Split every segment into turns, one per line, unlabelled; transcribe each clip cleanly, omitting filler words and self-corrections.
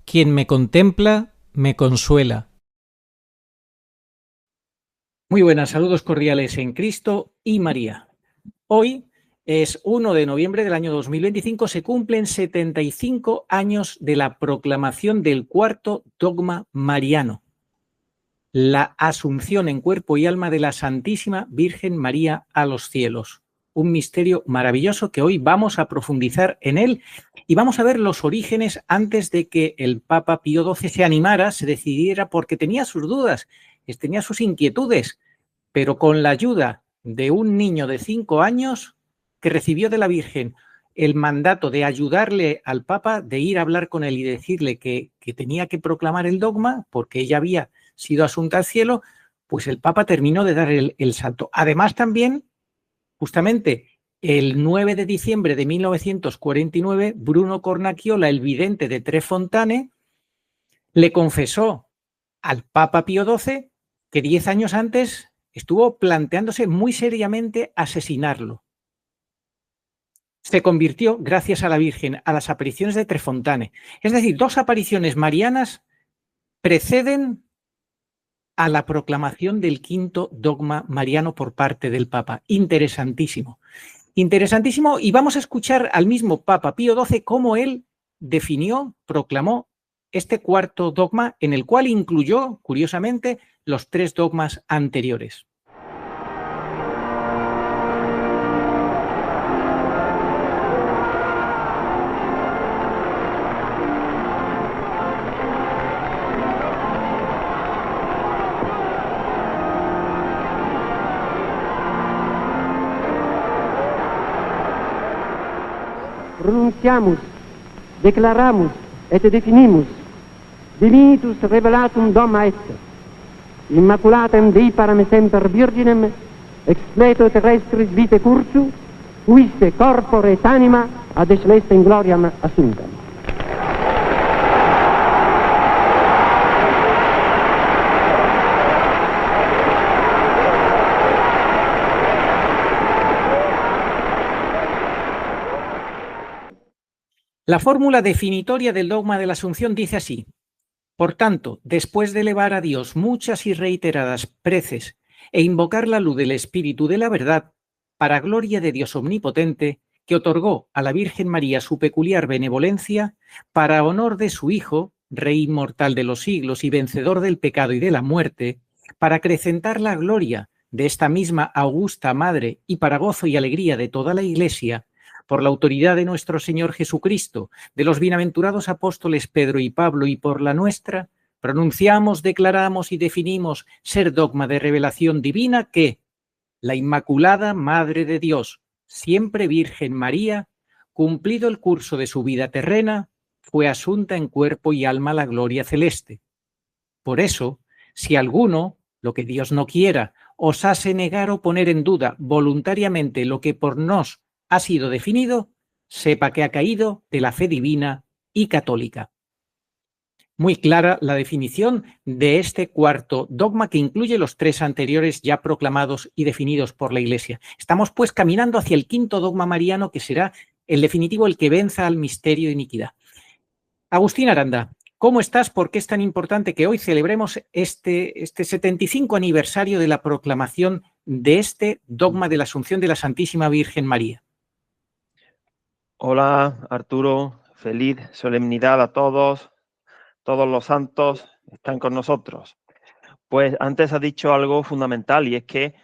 Quien me contempla, me consuela. Muy buenas, saludos cordiales en Cristo y María. Hoy es 1 de noviembre del año 2025, se cumplen 75 años de la proclamación del cuarto dogma mariano, la asunción en cuerpo y alma de la Santísima Virgen María a los cielos. Un misterio maravilloso que hoy vamos a profundizar en él y vamos a ver los orígenes antes de que el Papa Pío XII se animara, se decidiera, porque tenía sus dudas, tenía sus inquietudes, pero con la ayuda de un niño de 5 años que recibió de la Virgen el mandato de ayudarle al Papa, de ir a hablar con él y decirle que tenía que proclamar el dogma porque ella había sido asunta al cielo, pues el Papa terminó de dar el salto. Además también, justamente el 9 de diciembre de 1949, Bruno Cornacchiola, el vidente de Tre Fontane, le confesó al Papa Pío XII que 10 años antes estuvo planteándose muy seriamente asesinarlo. Se convirtió, gracias a la Virgen, a las apariciones de Tre Fontane. Es decir, 2 apariciones marianas preceden a la proclamación del quinto dogma mariano por parte del Papa. Interesantísimo. Interesantísimo, y vamos a escuchar al mismo Papa Pío XII cómo él definió, proclamó este cuarto dogma, en el cual incluyó, curiosamente, los 3 dogmas anteriores.
Pronunciamus, declaramus et definimus divinitus revelatum dogma est, immaculatem Dei param semper virginem, expleto terrestris vitae cursu, quis corpore et anima ad celestem gloriam assumptam.
La fórmula definitoria del dogma de la Asunción dice así: por tanto, después de elevar a Dios muchas y reiteradas preces e invocar la luz del Espíritu de la verdad, para gloria de Dios omnipotente, que otorgó a la Virgen María su peculiar benevolencia, para honor de su Hijo, Rey inmortal de los siglos y vencedor del pecado y de la muerte, para acrecentar la gloria de esta misma augusta Madre y para gozo y alegría de toda la Iglesia, por la autoridad de nuestro Señor Jesucristo, de los bienaventurados apóstoles Pedro y Pablo y por la nuestra, pronunciamos, declaramos y definimos ser dogma de revelación divina que la Inmaculada Madre de Dios, siempre Virgen María, cumplido el curso de su vida terrena, fue asunta en cuerpo y alma a la gloria celeste. Por eso, si alguno, lo que Dios no quiera, os hace negar o poner en duda voluntariamente lo que por nos ha sido definido, sepa que ha caído de la fe divina y católica. Muy clara la definición de este cuarto dogma, que incluye los 3 anteriores ya proclamados y definidos por la Iglesia. Estamos pues caminando hacia el quinto dogma mariano, que será el definitivo, el que venza al misterio de iniquidad. Agustín Aranda, ¿cómo estás? ¿Por qué es tan importante que hoy celebremos este 75 aniversario de la proclamación de este dogma de la Asunción de la Santísima Virgen María?
Hola, Arturo. Feliz solemnidad a todos. Todos los santos están con nosotros. Pues antes has dicho algo fundamental, y es que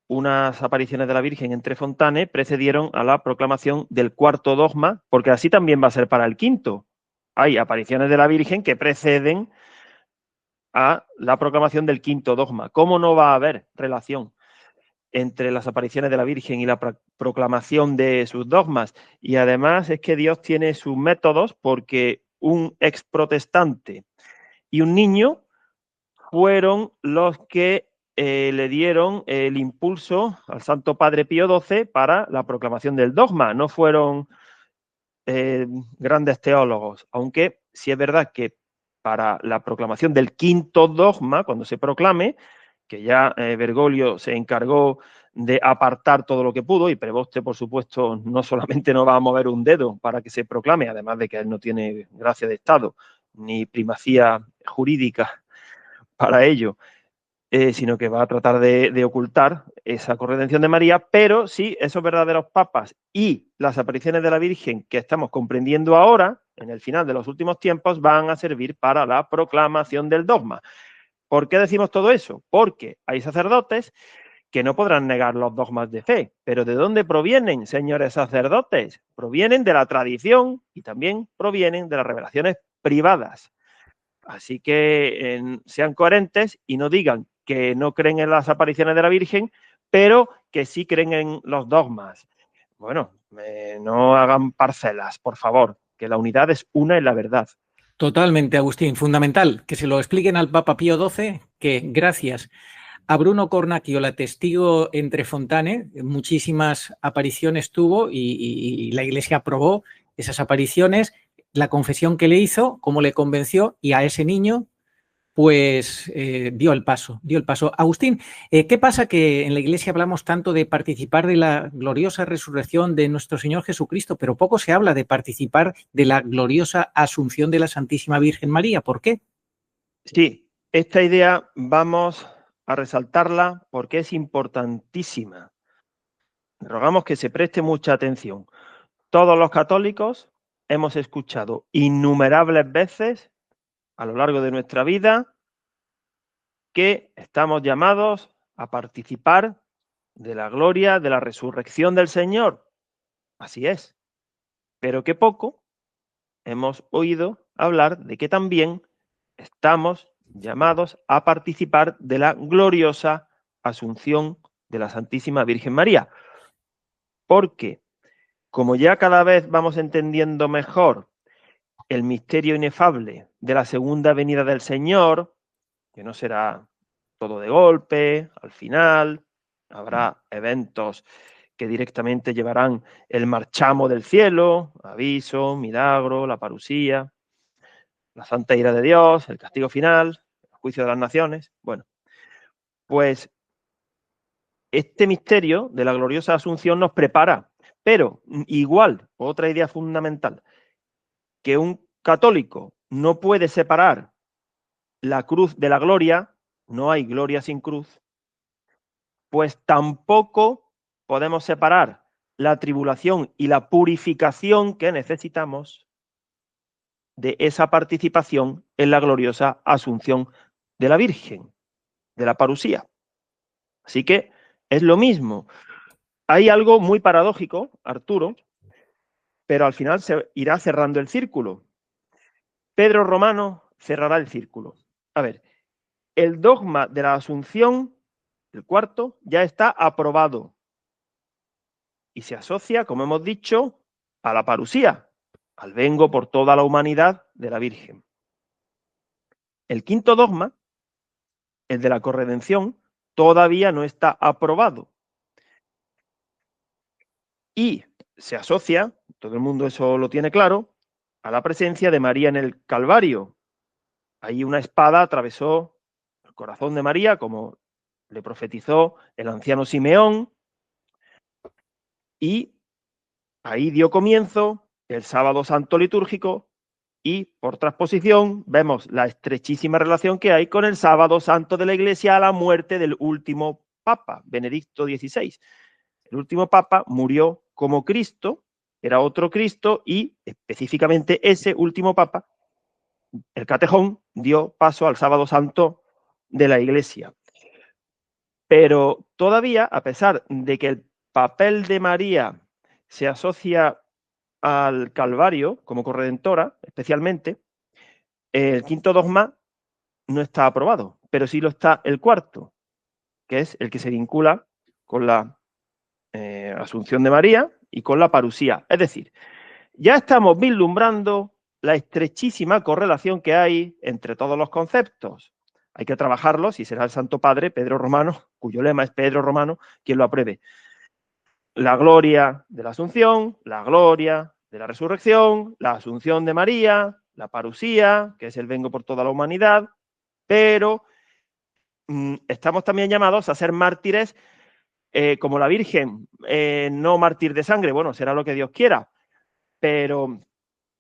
unas apariciones de la Virgen en Tre Fontane precedieron a la proclamación del cuarto dogma, porque así también va a ser para el quinto. Hay apariciones de la Virgen que preceden a la proclamación del quinto dogma. ¿Cómo no va a haber relación entre las apariciones de la Virgen y la proclamación de sus dogmas? Y además es que Dios tiene sus métodos, porque un ex protestante y un niño fueron los que le dieron el impulso al Santo Padre Pío XII para la proclamación del dogma. No fueron grandes teólogos, aunque sí es verdad que para la proclamación del quinto dogma, cuando se proclame, que ya Bergoglio se encargó de apartar todo lo que pudo, y Preboste, por supuesto, no solamente no va a mover un dedo para que se proclame, además de que él no tiene gracia de Estado, ni primacía jurídica para ello, sino que va a tratar de ocultar esa corredención de María, pero sí, esos verdaderos papas y las apariciones de la Virgen que estamos comprendiendo ahora, en el final de los últimos tiempos, van a servir para la proclamación del dogma. ¿Por qué decimos todo eso? Porque hay sacerdotes que no podrán negar los dogmas de fe. ¿Pero de dónde provienen, señores sacerdotes? Provienen de la tradición y también provienen de las revelaciones privadas. Así que sean coherentes y no digan que no creen en las apariciones de la Virgen, pero que sí creen en los dogmas. Bueno, no hagan parcelas, por favor, que la unidad es una en la verdad.
Totalmente, Agustín. Fundamental que se lo expliquen al Papa Pío XII, que gracias a Bruno Cornacchio, la testigo entre Fontane, muchísimas apariciones tuvo y la Iglesia aprobó esas apariciones, la confesión que le hizo, cómo le convenció, y a ese niño pues dio el paso. Agustín, ¿qué pasa que en la Iglesia hablamos tanto de participar de la gloriosa resurrección de nuestro Señor Jesucristo, pero poco se habla de participar de la gloriosa asunción de la Santísima Virgen María? ¿Por qué?
Sí, esta idea vamos a resaltarla porque es importantísima. Rogamos que se preste mucha atención. Todos los católicos hemos escuchado innumerables veces a lo largo de nuestra vida que estamos llamados a participar de la gloria de la resurrección del Señor. Así es. Pero que poco hemos oído hablar de que también estamos llamados a participar de la gloriosa asunción de la Santísima Virgen María. Porque, como ya cada vez vamos entendiendo mejor el misterio inefable de la segunda venida del Señor, que no será todo de golpe, al final, habrá eventos que directamente llevarán el marchamo del cielo, aviso, milagro, la parusía, la santa ira de Dios, el castigo final, el juicio de las naciones. Bueno, pues este misterio de la gloriosa asunción nos prepara, pero igual, otra idea fundamental, que un católico no puede separar la cruz de la gloria, no hay gloria sin cruz, pues tampoco podemos separar la tribulación y la purificación que necesitamos de esa participación en la gloriosa asunción de la Virgen, de la parusía. Así que es lo mismo. Hay algo muy paradójico, Arturo, pero al final se irá cerrando el círculo. Pedro Romano cerrará el círculo. A ver, el dogma de la Asunción, el cuarto, ya está aprobado y se asocia, como hemos dicho, a la parusía, al vengo por toda la humanidad de la Virgen. El quinto dogma, el de la corredención, todavía no está aprobado y se asocia, todo el mundo eso lo tiene claro, a la presencia de María en el Calvario. Ahí una espada atravesó el corazón de María, como le profetizó el anciano Simeón, y ahí dio comienzo el sábado santo litúrgico y, por transposición, vemos la estrechísima relación que hay con el sábado santo de la Iglesia a la muerte del último papa, Benedicto XVI. El último papa murió como Cristo, era otro Cristo, y específicamente ese último papa, el catejón, dio paso al sábado santo de la Iglesia. Pero todavía, a pesar de que el papel de María se asocia al Calvario como corredentora, especialmente, el quinto dogma no está aprobado, pero sí lo está el cuarto, que es el que se vincula con la Asunción de María y con la parusía. Es decir, ya estamos vislumbrando la estrechísima correlación que hay entre todos los conceptos. Hay que trabajarlos y será el Santo Padre, Pedro Romano, cuyo lema es Pedro Romano, quien lo apruebe. La gloria de la Asunción, la gloria de la resurrección, la Asunción de María, la parusía, que es el vengo por toda la humanidad, pero estamos también llamados a ser mártires como la Virgen, no mártir de sangre, bueno, será lo que Dios quiera, pero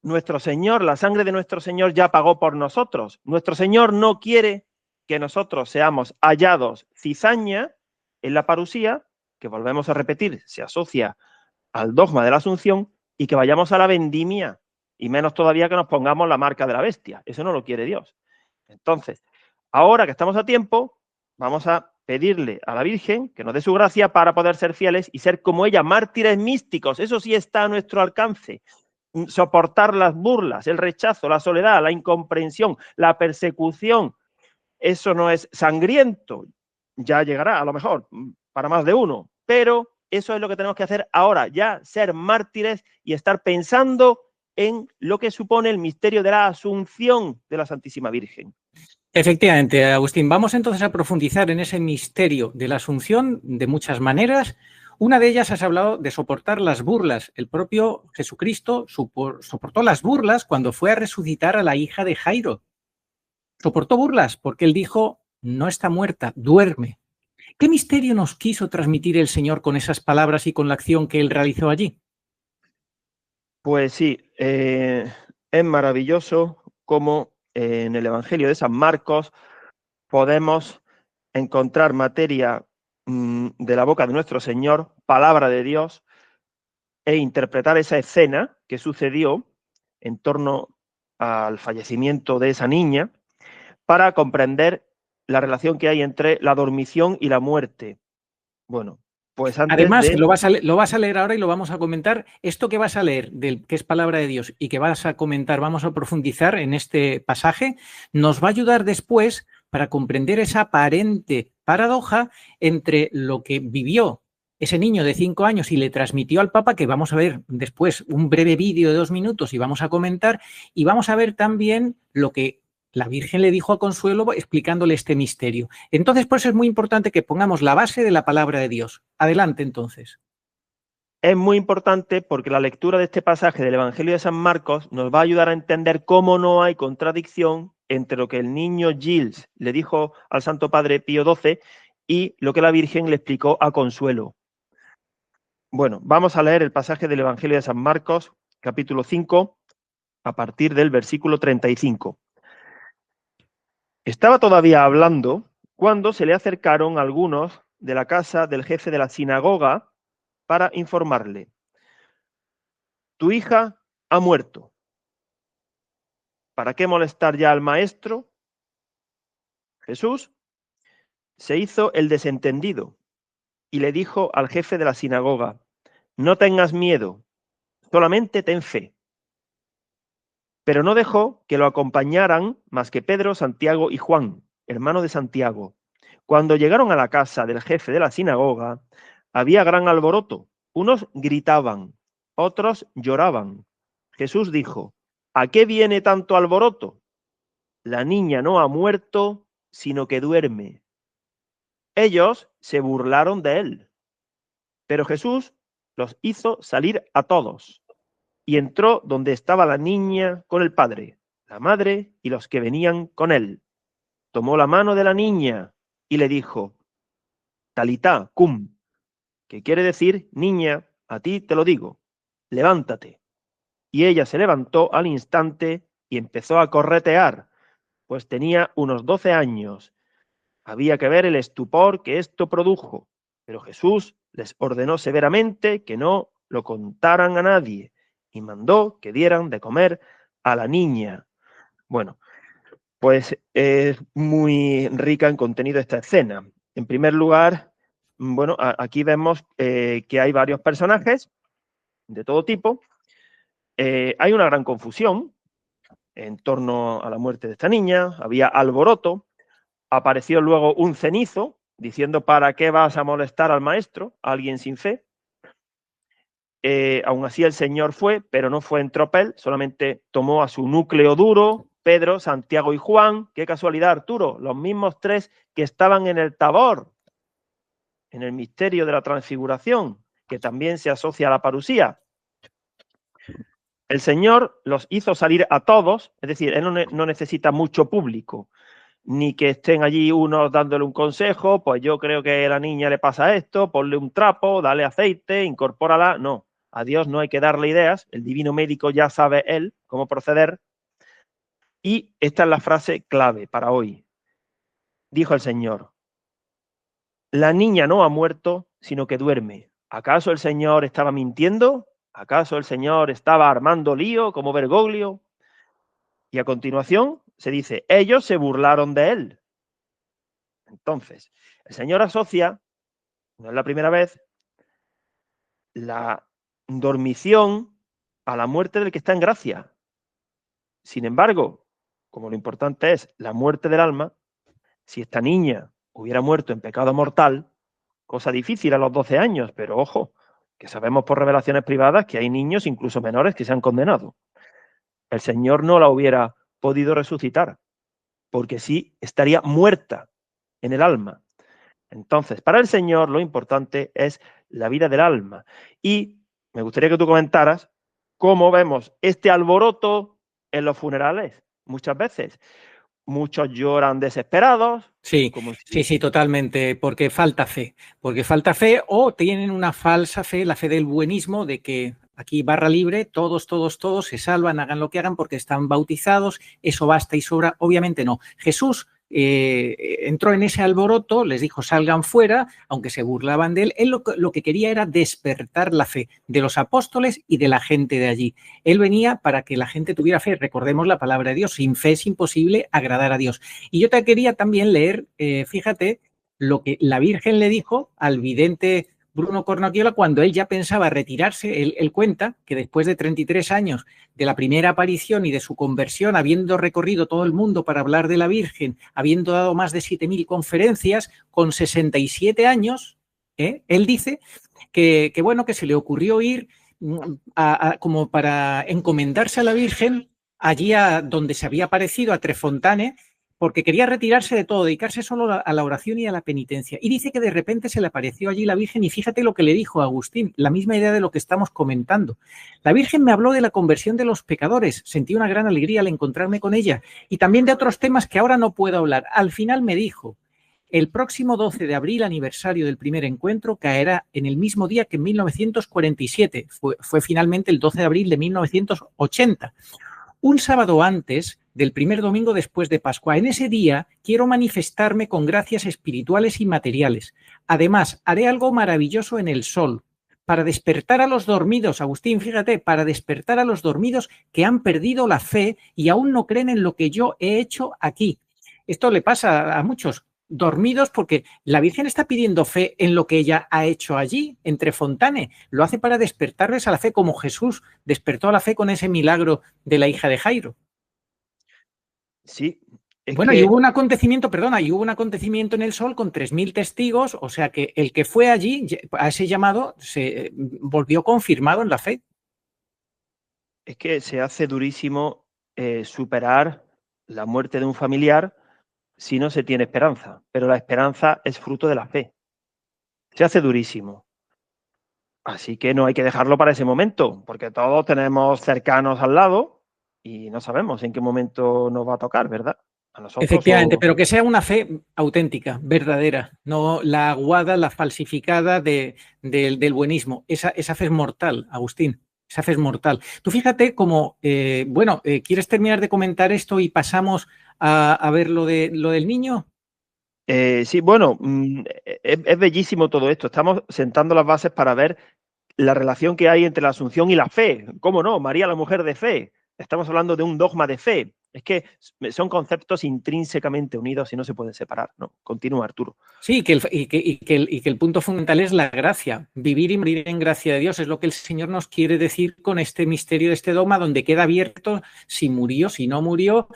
nuestro Señor, la sangre de nuestro Señor ya pagó por nosotros. Nuestro Señor no quiere que nosotros seamos hallados cizaña en la parusía, que volvemos a repetir, se asocia al dogma de la Asunción, y que vayamos a la vendimia, y menos todavía que nos pongamos la marca de la bestia. Eso no lo quiere Dios. Entonces, ahora que estamos a tiempo, vamos a pedirle a la Virgen que nos dé su gracia para poder ser fieles y ser como ella, mártires místicos. Eso sí está a nuestro alcance. Soportar las burlas, el rechazo, la soledad, la incomprensión, la persecución. Eso no es sangriento. Ya llegará, a lo mejor, para más de uno. Pero eso es lo que tenemos que hacer ahora, ya ser mártires y estar pensando en lo que supone el misterio de la Asunción de la Santísima Virgen.
Efectivamente, Agustín. Vamos entonces a profundizar en ese misterio de la Asunción de muchas maneras. Una de ellas has hablado de soportar las burlas. El propio Jesucristo soportó las burlas cuando fue a resucitar a la hija de Jairo. Soportó burlas porque él dijo, no está muerta, duerme. ¿Qué misterio nos quiso transmitir el Señor con esas palabras y con la acción que él realizó allí?
Pues sí, es maravilloso cómo en el Evangelio de San Marcos podemos encontrar materia de la boca de nuestro Señor, palabra de Dios, e interpretar esa escena que sucedió en torno al fallecimiento de esa niña para comprender la relación que hay entre la dormición y la muerte. Bueno, pues antes
Además,
de...
lo vas a leer ahora y lo vamos a comentar. Esto que vas a leer, que es palabra de Dios y que vas a comentar, vamos a profundizar en este pasaje, nos va a ayudar después para comprender esa aparente paradoja entre lo que vivió ese niño de 5 años y le transmitió al Papa, que vamos a ver después un breve vídeo de 2 minutos y vamos a comentar, y vamos a ver también lo que la Virgen le dijo a Consuelo explicándole este misterio. Entonces, por eso es muy importante que pongamos la base de la palabra de Dios. Adelante, entonces.
Es muy importante porque la lectura de este pasaje del Evangelio de San Marcos nos va a ayudar a entender cómo no hay contradicción entre lo que el niño Gilles le dijo al Santo Padre Pío XII y lo que la Virgen le explicó a Consuelo. Bueno, vamos a leer el pasaje del Evangelio de San Marcos, capítulo 5, a partir del versículo 35. Estaba todavía hablando cuando se le acercaron algunos de la casa del jefe de la sinagoga para informarle: tu hija ha muerto. ¿Para qué molestar ya al maestro? Jesús se hizo el desentendido y le dijo al jefe de la sinagoga: no tengas miedo, solamente ten fe. Pero no dejó que lo acompañaran más que Pedro, Santiago y Juan, hermano de Santiago. Cuando llegaron a la casa del jefe de la sinagoga, había gran alboroto. Unos gritaban, otros lloraban. Jesús dijo: ¿a qué viene tanto alboroto? La niña no ha muerto, sino que duerme. Ellos se burlaron de él, pero Jesús los hizo salir a todos y entró donde estaba la niña con el padre, la madre y los que venían con él. Tomó la mano de la niña y le dijo: Talitá cum, que quiere decir: niña, a ti te lo digo, levántate. Y ella se levantó al instante y empezó a corretear, pues tenía unos 12 años. Había que ver el estupor que esto produjo, pero Jesús les ordenó severamente que no lo contaran a nadie y mandó que dieran de comer a la niña. Bueno, pues es muy rica en contenido esta escena. En primer lugar, bueno, aquí vemos que hay varios personajes de todo tipo. Hay una gran confusión en torno a la muerte de esta niña, había alboroto, apareció luego un cenizo diciendo: ¿para qué vas a molestar al maestro? Alguien sin fe. Aún así el Señor fue, pero no fue en tropel, solamente tomó a su núcleo duro, Pedro, Santiago y Juan. Qué casualidad, Arturo, los mismos tres que estaban en el Tabor, en el misterio de la transfiguración, que también se asocia a la parusía. El Señor los hizo salir a todos, es decir, Él no necesita mucho público, ni que estén allí unos dándole un consejo: pues yo creo que a la niña le pasa esto, ponle un trapo, dale aceite, incorpórala. No, A Dios no hay que darle ideas, el divino médico ya sabe él cómo proceder. Y esta es la frase clave para hoy. Dijo el Señor: la niña no ha muerto, sino que duerme. ¿Acaso el Señor estaba mintiendo? ¿Acaso el Señor estaba armando lío como Bergoglio? Y a continuación se dice, ellos se burlaron de él. Entonces, el Señor asocia, no es la primera vez, la dormición a la muerte del que está en gracia. Sin embargo, como lo importante es la muerte del alma, si esta niña hubiera muerto en pecado mortal, cosa difícil a los 12 años, pero ojo, que sabemos por revelaciones privadas que hay niños, incluso menores, que se han condenado. El Señor no la hubiera podido resucitar, porque sí estaría muerta en el alma. Entonces, para el Señor lo importante es la vida del alma. Y me gustaría que tú comentaras cómo vemos este alboroto en los funerales. Muchas veces, muchos lloran desesperados.
Sí,
como si...
sí, totalmente, porque falta fe o tienen una falsa fe, la fe del buenismo, de que aquí barra libre, todos se salvan, hagan lo que hagan porque están bautizados, eso basta y sobra. Obviamente no. Jesús entró en ese alboroto, les dijo salgan fuera, aunque se burlaban de él. Él lo que quería era despertar la fe de los apóstoles y de la gente de allí. Él venía para que la gente tuviera fe. Recordemos la palabra de Dios, sin fe es imposible agradar a Dios. Y yo te quería también leer, fíjate, lo que la Virgen le dijo al vidente Bruno Cornacchiola cuando él ya pensaba retirarse. Él cuenta que después de 33 años de la primera aparición y de su conversión, habiendo recorrido todo el mundo para hablar de la Virgen, habiendo dado más de 7.000 conferencias, con 67 años, él dice que bueno, que se le ocurrió ir como para encomendarse a la Virgen allí a donde se había aparecido, a Trefontane, porque quería retirarse de todo, dedicarse solo a la oración y a la penitencia. Y dice que de repente se le apareció allí la Virgen y fíjate lo que le dijo a Agustín, la misma idea de lo que estamos comentando. La Virgen me habló de la conversión de los pecadores, sentí una gran alegría al encontrarme con ella y también de otros temas que ahora no puedo hablar. Al final me dijo, el próximo 12 de abril, aniversario del primer encuentro, caerá en el mismo día que en 1947. Fue finalmente el 12 de abril de 1980. Un sábado antes del primer domingo después de Pascua. En ese día quiero manifestarme con gracias espirituales y materiales. Además, haré algo maravilloso en el sol para despertar a los dormidos, Agustín, fíjate, para despertar a los dormidos que han perdido la fe y aún no creen en lo que yo he hecho aquí. Esto le pasa a muchos dormidos porque la Virgen está pidiendo fe en lo que ella ha hecho allí, en Trefontane. Lo hace para despertarles a la fe, como Jesús despertó a la fe con ese milagro de la hija de Jairo.
Sí.
Bueno, y hubo un acontecimiento, y hubo un acontecimiento en el Sol con 3.000 testigos, o sea que el que fue allí, a ese llamado, se volvió confirmado en la fe.
Es que se hace durísimo superar la muerte de un familiar si no se tiene esperanza, pero la esperanza es fruto de la fe. Se hace durísimo. Así que no hay que dejarlo para ese momento, porque todos tenemos cercanos al lado y no sabemos en qué momento nos va a tocar, ¿verdad? A nosotros.
Efectivamente, pero que sea una fe auténtica, verdadera, no la aguada, la falsificada del buenismo. Esa fe es mortal, Agustín. Esa fe es mortal. Tú fíjate cómo, ¿quieres terminar de comentar esto y pasamos a ver lo del niño?
Sí, bueno, es bellísimo todo esto. Estamos sentando las bases para ver la relación que hay entre la Asunción y la fe. ¿Cómo no? María, la mujer de fe. Estamos hablando de un dogma de fe. Es que son conceptos intrínsecamente unidos y no se pueden separar, ¿no? Continúa, Arturo.
Sí, que el punto fundamental es la gracia. Vivir y morir en gracia de Dios es lo que el Señor nos quiere decir con este misterio de este dogma, donde queda abierto si murió, si no murió,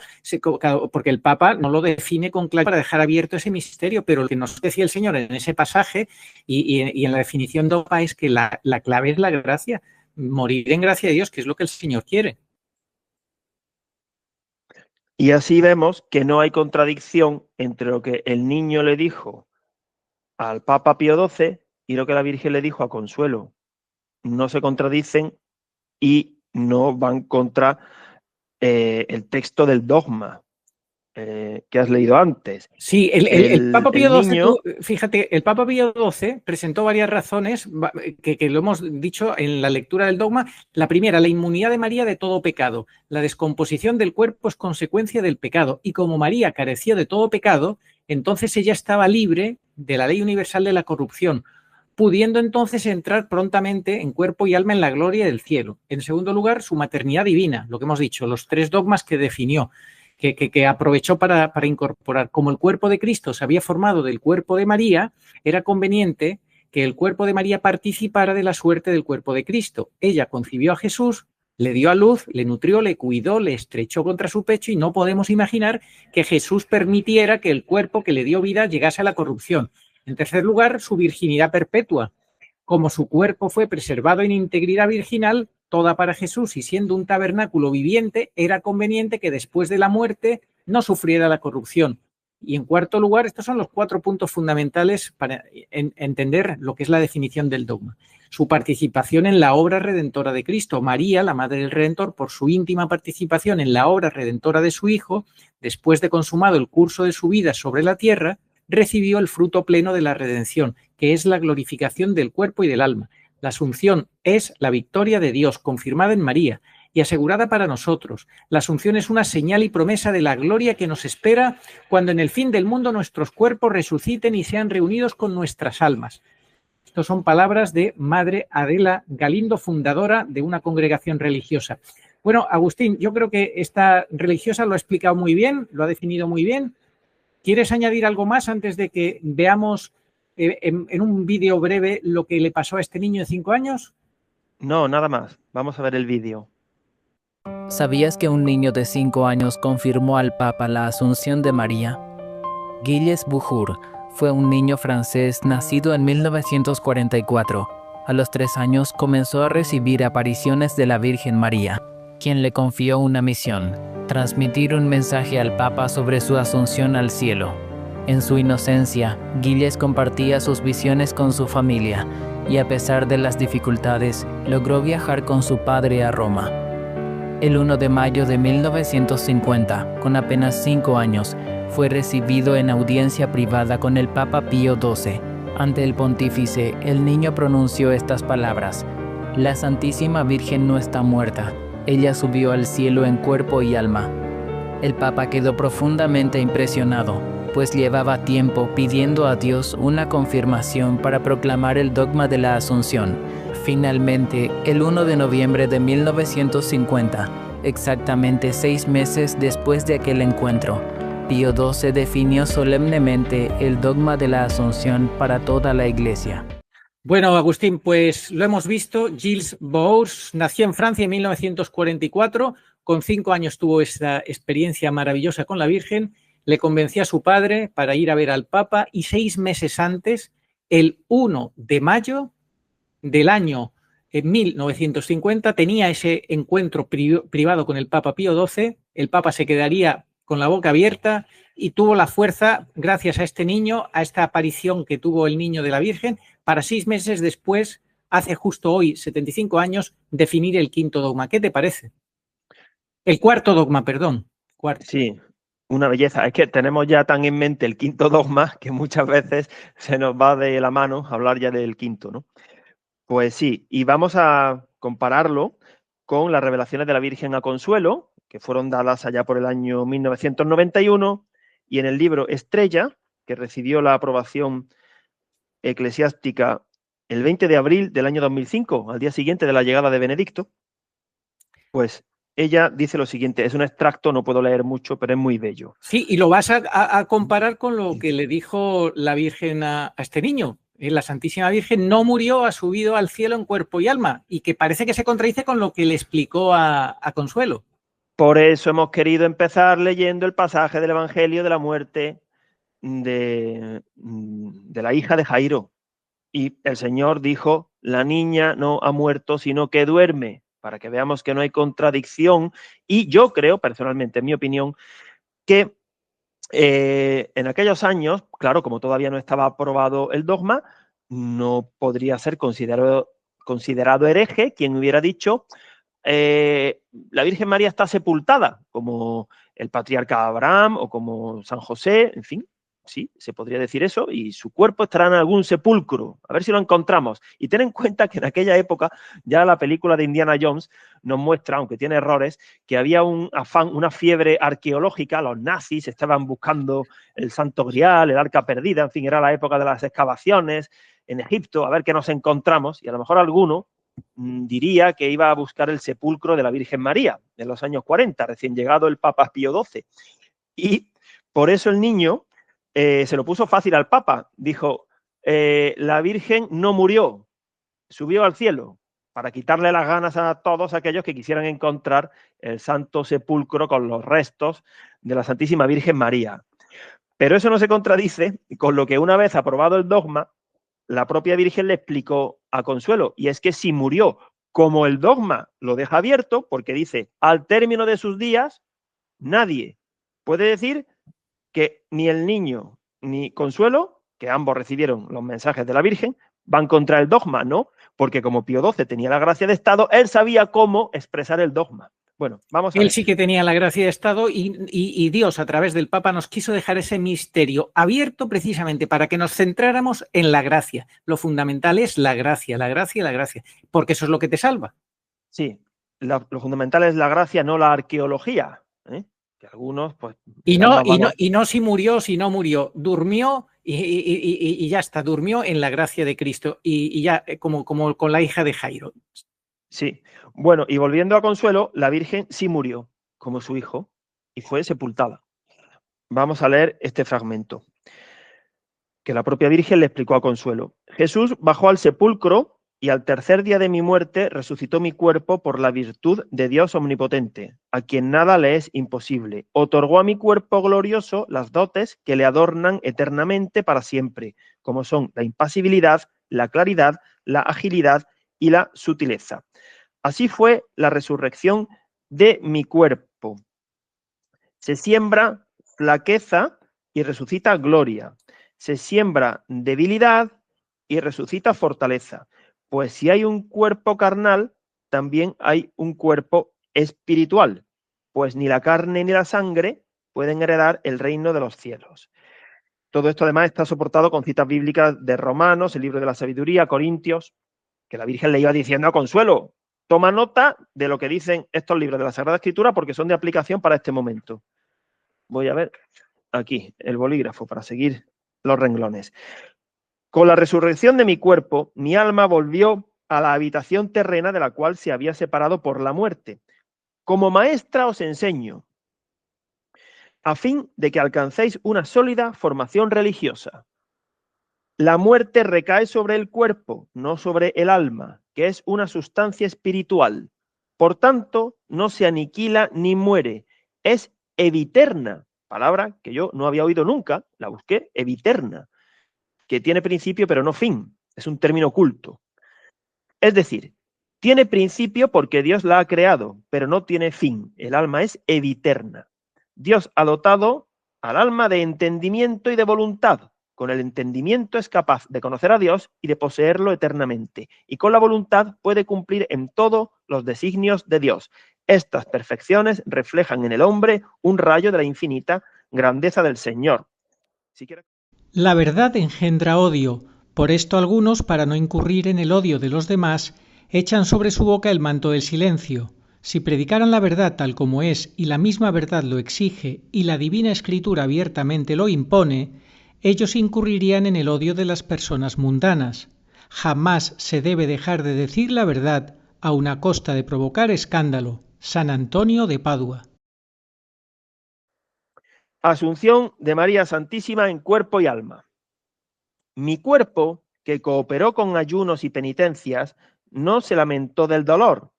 porque el Papa no lo define con claridad para dejar abierto ese misterio, pero lo que nos decía el Señor en ese pasaje y en la definición dogma es que la clave es la gracia, morir en gracia de Dios, que es lo que el Señor quiere.
Y así vemos que no hay contradicción entre lo que el niño le dijo al Papa Pío XII y lo que la Virgen le dijo a Consuelo. No se contradicen y no van contra el texto del dogma. que has leído antes.
Sí, el Papa Pío XII,
niño...
fíjate, el Papa Pío XII presentó varias razones que lo hemos dicho en la lectura del dogma. La primera, la inmunidad de María de todo pecado. La descomposición del cuerpo es consecuencia del pecado. Y como María careció de todo pecado, entonces ella estaba libre de la ley universal de la corrupción, pudiendo entonces entrar prontamente en cuerpo y alma en la gloria del cielo. En segundo lugar, su maternidad divina, lo que hemos dicho, los 3 dogmas que definió. Que aprovechó para incorporar. Como el cuerpo de Cristo se había formado del cuerpo de María, era conveniente que el cuerpo de María participara de la suerte del cuerpo de Cristo. Ella concibió a Jesús, le dio a luz, le nutrió, le cuidó, le estrechó contra su pecho y no podemos imaginar que Jesús permitiera que el cuerpo que le dio vida llegase a la corrupción. En tercer lugar, su virginidad perpetua. Como su cuerpo fue preservado en integridad virginal, toda para Jesús, y siendo un tabernáculo viviente, era conveniente que después de la muerte no sufriera la corrupción. Y en cuarto lugar, estos son los 4 puntos fundamentales para entender lo que es la definición del dogma. Su participación en la obra redentora de Cristo. María, la Madre del Redentor, por su íntima participación en la obra redentora de su Hijo, después de consumado el curso de su vida sobre la tierra, recibió el fruto pleno de la redención, que es la glorificación del cuerpo y del alma. La Asunción es la victoria de Dios, confirmada en María y asegurada para nosotros. La Asunción es una señal y promesa de la gloria que nos espera cuando en el fin del mundo nuestros cuerpos resuciten y sean reunidos con nuestras almas. Estas son palabras de Madre Adela Galindo, fundadora de una congregación religiosa. Bueno, Agustín, yo creo que esta religiosa lo ha explicado muy bien, lo ha definido muy bien. ¿Quieres añadir algo más antes de que veamos en un vídeo breve lo que le pasó a este niño de 5 años?
No, nada más. Vamos a ver el vídeo.
¿Sabías que un niño de 5 años confirmó al Papa la Asunción de María? Gilles Bouhours fue un niño francés nacido en 1944. A los 3 años comenzó a recibir apariciones de la Virgen María, quien le confió una misión: transmitir un mensaje al Papa sobre su asunción al cielo. En su inocencia, Gilles compartía sus visiones con su familia y, a pesar de las dificultades, logró viajar con su padre a Roma. El 1 de mayo de 1950, con apenas 5 años, fue recibido en audiencia privada con el Papa Pío XII. Ante el pontífice, el niño pronunció estas palabras: «La Santísima Virgen no está muerta. Ella subió al cielo en cuerpo y alma». El Papa quedó profundamente impresionado, pues llevaba tiempo pidiendo a Dios una confirmación para proclamar el dogma de la Asunción. Finalmente, el 1 de noviembre de 1950, exactamente 6 meses después de aquel encuentro, Pío XII definió solemnemente el dogma de la Asunción para toda la Iglesia.
Bueno, Agustín, pues lo hemos visto. Gilles Bouhours nació en Francia en 1944. Con 5 años tuvo esta experiencia maravillosa con la Virgen. Le convenció a su padre para ir a ver al Papa y 6 meses antes, el 1 de mayo del año 1950, tenía ese encuentro privado con el Papa Pío XII. El Papa se quedaría con la boca abierta y tuvo la fuerza, gracias a este niño, a esta aparición que tuvo el niño de la Virgen, para 6 meses después, hace justo hoy, 75 años, definir el 5.º dogma. ¿Qué te parece? El 4.º dogma, perdón.
Sí, una belleza. Es que tenemos ya tan en mente el 5.º dogma que muchas veces se nos va de la mano hablar ya del 5.º, ¿no? Pues sí, y vamos a compararlo con las revelaciones de la Virgen a Consuelo, que fueron dadas allá por el año 1991, y en el libro Estrella, que recibió la aprobación eclesiástica el 20 de abril del año 2005, al día siguiente de la llegada de Benedicto, pues ella dice lo siguiente, es un extracto, no puedo leer mucho, pero es muy bello.
Sí, y lo vas a comparar con lo que le dijo la Virgen a este niño. La Santísima Virgen no murió, ha subido al cielo en cuerpo y alma, y que parece que se contradice con lo que le explicó a Consuelo.
Por eso hemos querido empezar leyendo el pasaje del Evangelio de la muerte de la hija de Jairo. Y el Señor dijo, la niña no ha muerto, sino que duerme, para que veamos que no hay contradicción. Y yo creo, personalmente, en mi opinión, que en aquellos años, claro, como todavía no estaba aprobado el dogma, no podría ser considerado hereje quien hubiera dicho la Virgen María está sepultada, como el patriarca Abraham o como San José, en fin, sí, se podría decir eso, y su cuerpo estará en algún sepulcro, a ver si lo encontramos. Y ten en cuenta que en aquella época ya la película de Indiana Jones nos muestra, aunque tiene errores, que había un afán, una fiebre arqueológica, los nazis estaban buscando el Santo Grial, el Arca Perdida, en fin, era la época de las excavaciones en Egipto, a ver qué nos encontramos, y a lo mejor alguno diría que iba a buscar el sepulcro de la Virgen María en los años 40, recién llegado el Papa Pío XII. Y por eso el niño se lo puso fácil al Papa. Dijo, la Virgen no murió, subió al cielo, para quitarle las ganas a todos aquellos que quisieran encontrar el santo sepulcro con los restos de la Santísima Virgen María. Pero eso no se contradice con lo que una vez aprobado el dogma, la propia Virgen le explicó a Consuelo, y es que si murió, como el dogma lo deja abierto, porque dice, al término de sus días, nadie puede decir que ni el niño ni Consuelo, que ambos recibieron los mensajes de la Virgen, van contra el dogma, ¿no? Porque como Pío XII tenía la gracia de Estado, él sabía cómo expresar el dogma. Bueno, vamos a ver.
Él sí que tenía la gracia de Estado y Dios, a través del Papa, nos quiso dejar ese misterio abierto precisamente para que nos centráramos en la gracia. Lo fundamental es la gracia, la gracia y la gracia, porque eso es lo que te salva.
Sí, lo fundamental es la gracia, no la arqueología, ¿eh? Que algunos, pues...
Y no si murió, si no murió, durmió y ya está, durmió en la gracia de Cristo y ya como con la hija de Jairo.
Sí, bueno, y volviendo a Consuelo, la Virgen sí murió, como su hijo, y fue sepultada. Vamos a leer este fragmento, que la propia Virgen le explicó a Consuelo. Jesús bajó al sepulcro y al tercer día de mi muerte resucitó mi cuerpo por la virtud de Dios omnipotente, a quien nada le es imposible. Otorgó a mi cuerpo glorioso las dotes que le adornan eternamente para siempre, como son la impasibilidad, la claridad, la agilidad y la sutileza. Así fue la resurrección de mi cuerpo. Se siembra flaqueza y resucita gloria. Se siembra debilidad y resucita fortaleza. Pues si hay un cuerpo carnal, también hay un cuerpo espiritual. Pues ni la carne ni la sangre pueden heredar el reino de los cielos. Todo esto además está soportado con citas bíblicas de Romanos, el libro de la sabiduría, Corintios, que la Virgen le iba diciendo a Consuelo, toma nota de lo que dicen estos libros de la Sagrada Escritura porque son de aplicación para este momento. Voy a ver aquí el bolígrafo para seguir los renglones. Con la resurrección de mi cuerpo, mi alma volvió a la habitación terrena de la cual se había separado por la muerte. Como maestra os enseño, a fin de que alcancéis una sólida formación religiosa. La muerte recae sobre el cuerpo, no sobre el alma, que es una sustancia espiritual. Por tanto, no se aniquila ni muere, es eviterna, palabra que yo no había oído nunca, la busqué, eviterna, que tiene principio pero no fin, es un término culto. Es decir, tiene principio porque Dios la ha creado, pero no tiene fin, el alma es eviterna. Dios ha dotado al alma de entendimiento y de voluntad. Con el entendimiento es capaz de conocer a Dios y de poseerlo eternamente, y con la voluntad puede cumplir en todo los designios de Dios. Estas perfecciones reflejan en el hombre un rayo de la infinita grandeza del Señor.
La verdad engendra odio, por esto algunos, para no incurrir en el odio de los demás, echan sobre su boca el manto del silencio. Si predicaran la verdad tal como es y la misma verdad lo exige y la divina escritura abiertamente lo impone, ellos incurrirían en el odio de las personas mundanas. Jamás se debe dejar de decir la verdad, aun a costa de provocar escándalo. San Antonio de Padua.
Asunción de María Santísima en cuerpo y alma. Mi cuerpo, que cooperó con ayunos y penitencias, no se lamentó del dolor,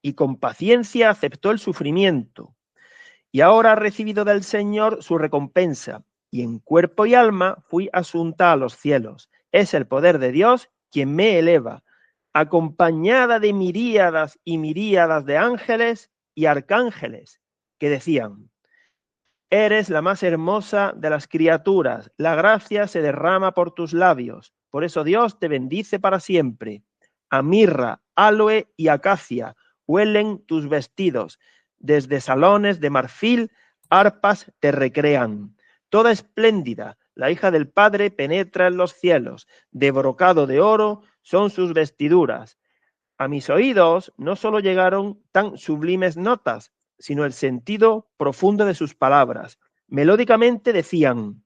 y con paciencia aceptó el sufrimiento. Y ahora ha recibido del Señor su recompensa, y en cuerpo y alma fui asunta a los cielos. Es el poder de Dios quien me eleva, acompañada de miríadas y miríadas de ángeles y arcángeles, que decían: eres la más hermosa de las criaturas, la gracia se derrama por tus labios, por eso Dios te bendice para siempre. A mirra, aloe y acacia huelen tus vestidos, desde salones de marfil arpas te recrean. Toda espléndida, la hija del Padre penetra en los cielos, de brocado de oro son sus vestiduras. A mis oídos no solo llegaron tan sublimes notas, sino el sentido profundo de sus palabras. Melódicamente decían: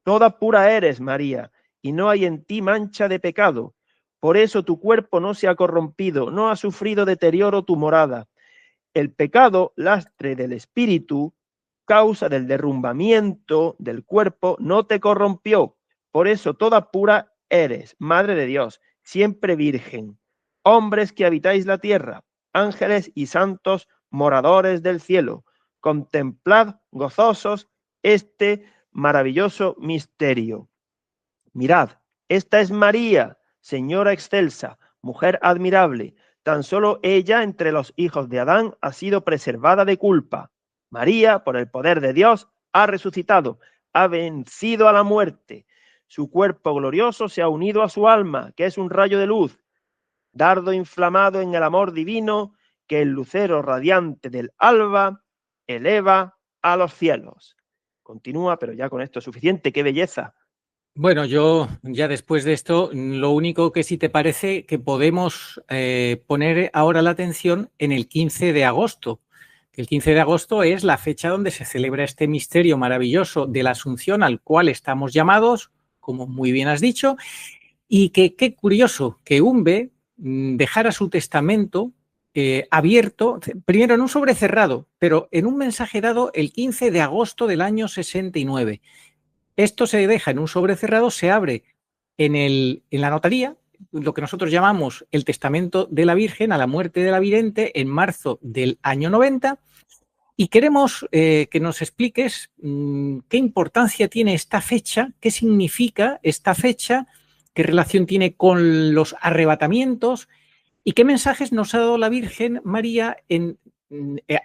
toda pura eres, María, y no hay en ti mancha de pecado. Por eso tu cuerpo no se ha corrompido, no ha sufrido deterioro tu morada. El pecado, lastre del espíritu, causa del derrumbamiento del cuerpo, no te corrompió. Por eso toda pura eres, Madre de Dios, siempre virgen. Hombres que habitáis la tierra, ángeles y santos moradores del cielo, contemplad gozosos este maravilloso misterio. Mirad, esta es María, señora excelsa, mujer admirable. Tan solo ella entre los hijos de Adán ha sido preservada de culpa. María, por el poder de Dios, ha resucitado, ha vencido a la muerte. Su cuerpo glorioso se ha unido a su alma, que es un rayo de luz, dardo inflamado en el amor divino, que el lucero radiante del alba eleva a los cielos. Continúa, pero ya con esto es suficiente. ¡Qué belleza!
Bueno, yo ya después de esto, lo único que sí te parece que podemos poner ahora la atención en el 15 de agosto. El 15 de agosto es la fecha donde se celebra este misterio maravilloso de la Asunción al cual estamos llamados, como muy bien has dicho, y que qué curioso que Umbe dejara su testamento abierto, primero en un sobre cerrado, pero en un mensaje dado el 15 de agosto del año 69. Esto se deja en un sobre cerrado, se abre en la notaría, lo que nosotros llamamos el testamento de la Virgen a la muerte de la vidente en marzo del año 90, y queremos que nos expliques qué importancia tiene esta fecha, qué significa esta fecha, qué relación tiene con los arrebatamientos y qué mensajes nos ha dado la Virgen María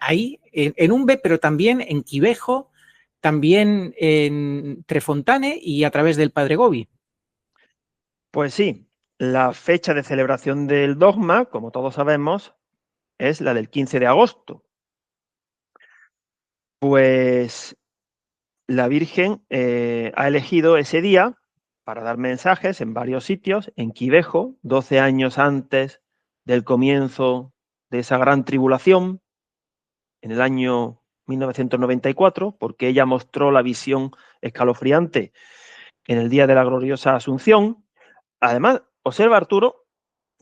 ahí en Umbe, pero también en Quivejo, también en Trefontane y a través del Padre Gobi.
Pues sí, la fecha de celebración del dogma, como todos sabemos, es la del 15 de agosto. Pues la Virgen ha elegido ese día para dar mensajes en varios sitios, en Quivejo, 12 años antes del comienzo de esa gran tribulación, en el año 1994, porque ella mostró la visión escalofriante en el día de la gloriosa Asunción. Además, observa Arturo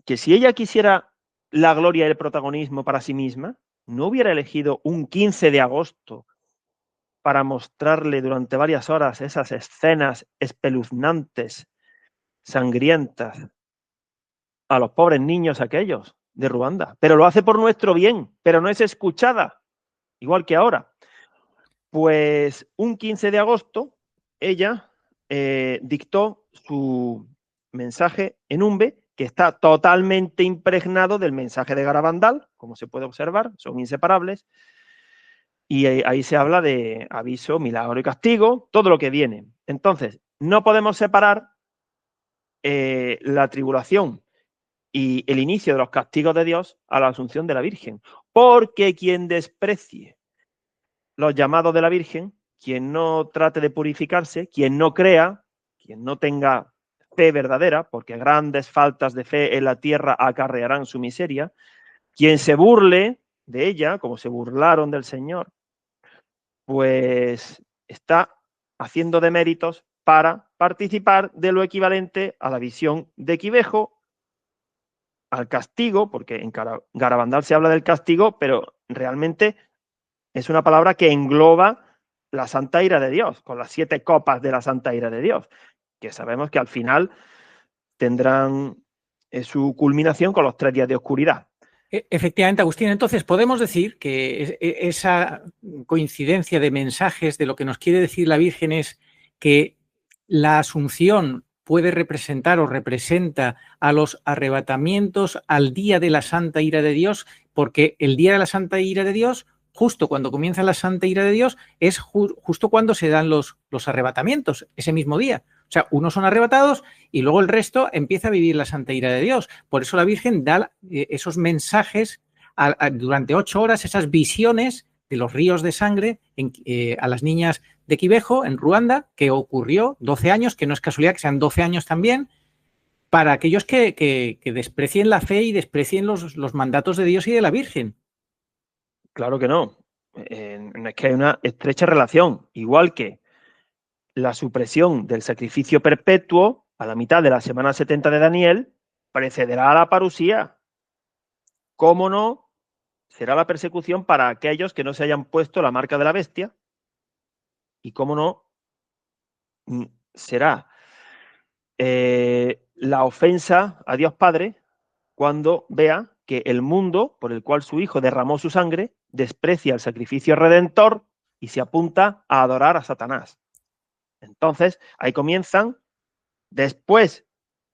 que si ella quisiera la gloria y el protagonismo para sí misma, no hubiera elegido un 15 de agosto para mostrarle durante varias horas esas escenas espeluznantes, sangrientas, a los pobres niños aquellos de Ruanda. Pero lo hace por nuestro bien, pero no es escuchada, igual que ahora. Pues un 15 de agosto, ella dictó su mensaje en Umbe, que está totalmente impregnado del mensaje de Garabandal, como se puede observar, son inseparables, y ahí se habla de aviso, milagro y castigo, todo lo que viene. Entonces, no podemos separar la tribulación y el inicio de los castigos de Dios a la Asunción de la Virgen, porque quien desprecie los llamados de la Virgen, quien no trate de purificarse, quien no crea, quien no tenga fe verdadera, porque grandes faltas de fe en la tierra acarrearán su miseria, quien se burle de ella, como se burlaron del Señor, pues está haciendo deméritos para participar de lo equivalente a la visión de Quivejo, al castigo, porque en Garabandal se habla del castigo, pero realmente es una palabra que engloba la santa ira de Dios, con las 7 copas de la santa ira de Dios, que sabemos que al final tendrán su culminación con los 3 días de oscuridad.
Efectivamente, Agustín. Entonces, podemos decir que esa coincidencia de mensajes de lo que nos quiere decir la Virgen es que la Asunción puede representar o representa a los arrebatamientos al día de la santa ira de Dios, porque el día de la santa ira de Dios, justo cuando comienza la santa ira de Dios, es justo cuando se dan los arrebatamientos, ese mismo día. O sea, unos son arrebatados y luego el resto empieza a vivir la santa ira de Dios. Por eso la Virgen da esos mensajes durante 8 horas, esas visiones de los ríos de sangre a las niñas de Quibejo, en Ruanda, que ocurrió 12 años, que no es casualidad que sean 12 años también, para aquellos que desprecien la fe y desprecien los mandatos de Dios y de la Virgen.
Claro que no. Es que hay una estrecha relación, igual que la supresión del sacrificio perpetuo a la mitad de la semana 70 de Daniel precederá a la parusía. ¿Cómo no? Será la persecución para aquellos que no se hayan puesto la marca de la bestia. Y cómo no, será la ofensa a Dios Padre cuando vea que el mundo por el cual su Hijo derramó su sangre desprecia el sacrificio redentor y se apunta a adorar a Satanás. Entonces, ahí comienzan, después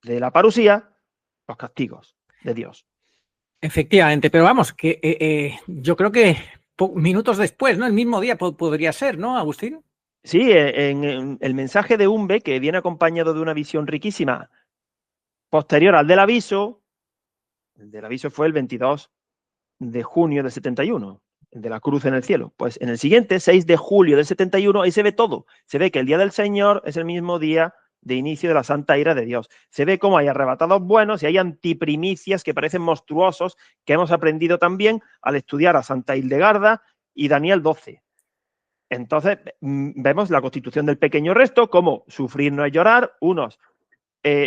de la parusía, los castigos de Dios.
Efectivamente, pero vamos, que yo creo que minutos después, ¿no? El mismo día podría ser, ¿no, Agustín?
Sí, en el mensaje de Umbe, que viene acompañado de una visión riquísima, posterior al del aviso, el del aviso fue el 22 de junio del 71, el de la cruz en el cielo. Pues en el siguiente, 6 de julio del 71, ahí se ve todo. Se ve que el día del Señor es el mismo día de inicio de la santa ira de Dios. Se ve cómo hay arrebatados buenos y hay antiprimicias que parecen monstruosos, que hemos aprendido también al estudiar a Santa Hildegarda y Daniel 12. Entonces, vemos la constitución del pequeño resto, cómo sufrir no es llorar, unos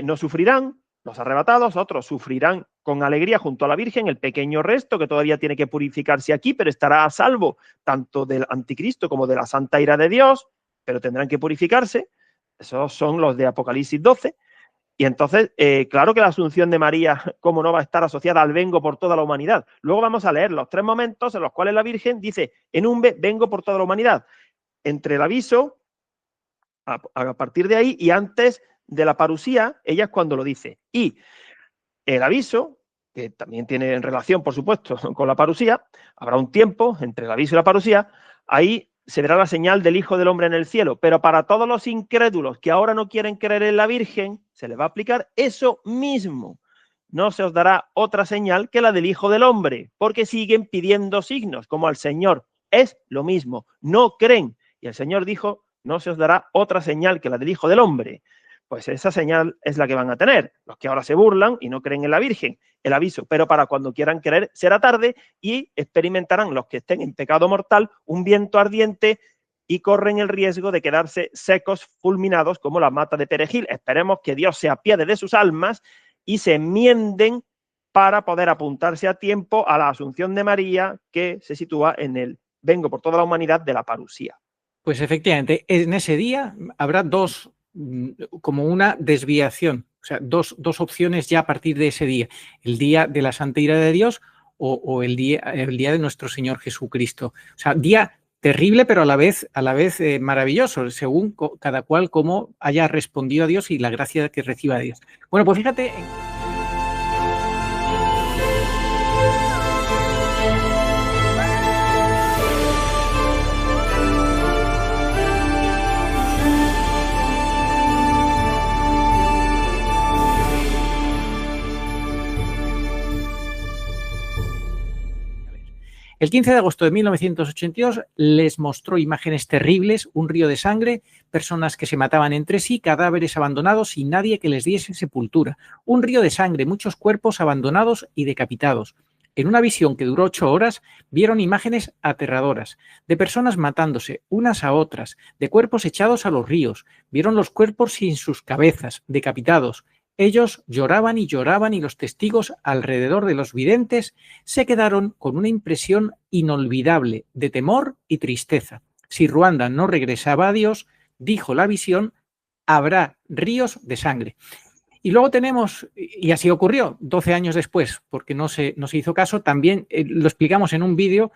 no sufrirán, los arrebatados, otros sufrirán con alegría junto a la Virgen, el pequeño resto que todavía tiene que purificarse aquí, pero estará a salvo tanto del anticristo como de la santa ira de Dios, pero tendrán que purificarse. Esos son los de Apocalipsis 12. Y entonces, claro que la asunción de María, cómo no va a estar asociada al vengo por toda la humanidad. Luego vamos a leer los 3 momentos en los cuales la Virgen dice, en un vengo por toda la humanidad. Entre el aviso, a partir de ahí, y antes de la parusía, ella es cuando lo dice. Y el aviso, que también tiene relación, por supuesto, con la parusía, habrá un tiempo entre el aviso y la parusía, ahí se verá la señal del Hijo del Hombre en el cielo, pero para todos los incrédulos que ahora no quieren creer en la Virgen, se les va a aplicar eso mismo. No se os dará otra señal que la del Hijo del Hombre, porque siguen pidiendo signos, como al Señor. Es lo mismo, no creen. Y el Señor dijo, no se os dará otra señal que la del Hijo del Hombre. Pues esa señal es la que van a tener, los que ahora se burlan y no creen en la Virgen, el aviso, pero para cuando quieran creer será tarde y experimentarán los que estén en pecado mortal un viento ardiente y corren el riesgo de quedarse secos, fulminados como la mata de perejil. Esperemos que Dios se apiade de sus almas y se enmienden para poder apuntarse a tiempo a la Asunción de María que se sitúa en el vengo por toda la humanidad de la parusía.
Pues efectivamente, en ese día habrá como una desviación, o sea, dos opciones ya a partir de ese día, el día de la santa ira de Dios o el día de nuestro Señor Jesucristo. O sea, día terrible, pero a la vez maravilloso, según cada cual cómo haya respondido a Dios y la gracia que reciba de Dios. Bueno, pues fíjate. El 15 de agosto de 1982 les mostró imágenes terribles, un río de sangre, personas que se mataban entre sí, cadáveres abandonados y nadie que les diese sepultura. Un río de sangre, muchos cuerpos abandonados y decapitados. En una visión que duró 8 horas, vieron imágenes aterradoras, de personas matándose unas a otras, de cuerpos echados a los ríos. Vieron los cuerpos sin sus cabezas, decapitados. Ellos lloraban y los testigos alrededor de los videntes se quedaron con una impresión inolvidable de temor y tristeza. Si Ruanda no regresaba a Dios, dijo la visión, habrá ríos de sangre. Y luego tenemos, y así ocurrió, 12 años después, porque no se hizo caso, también lo explicamos en un vídeo,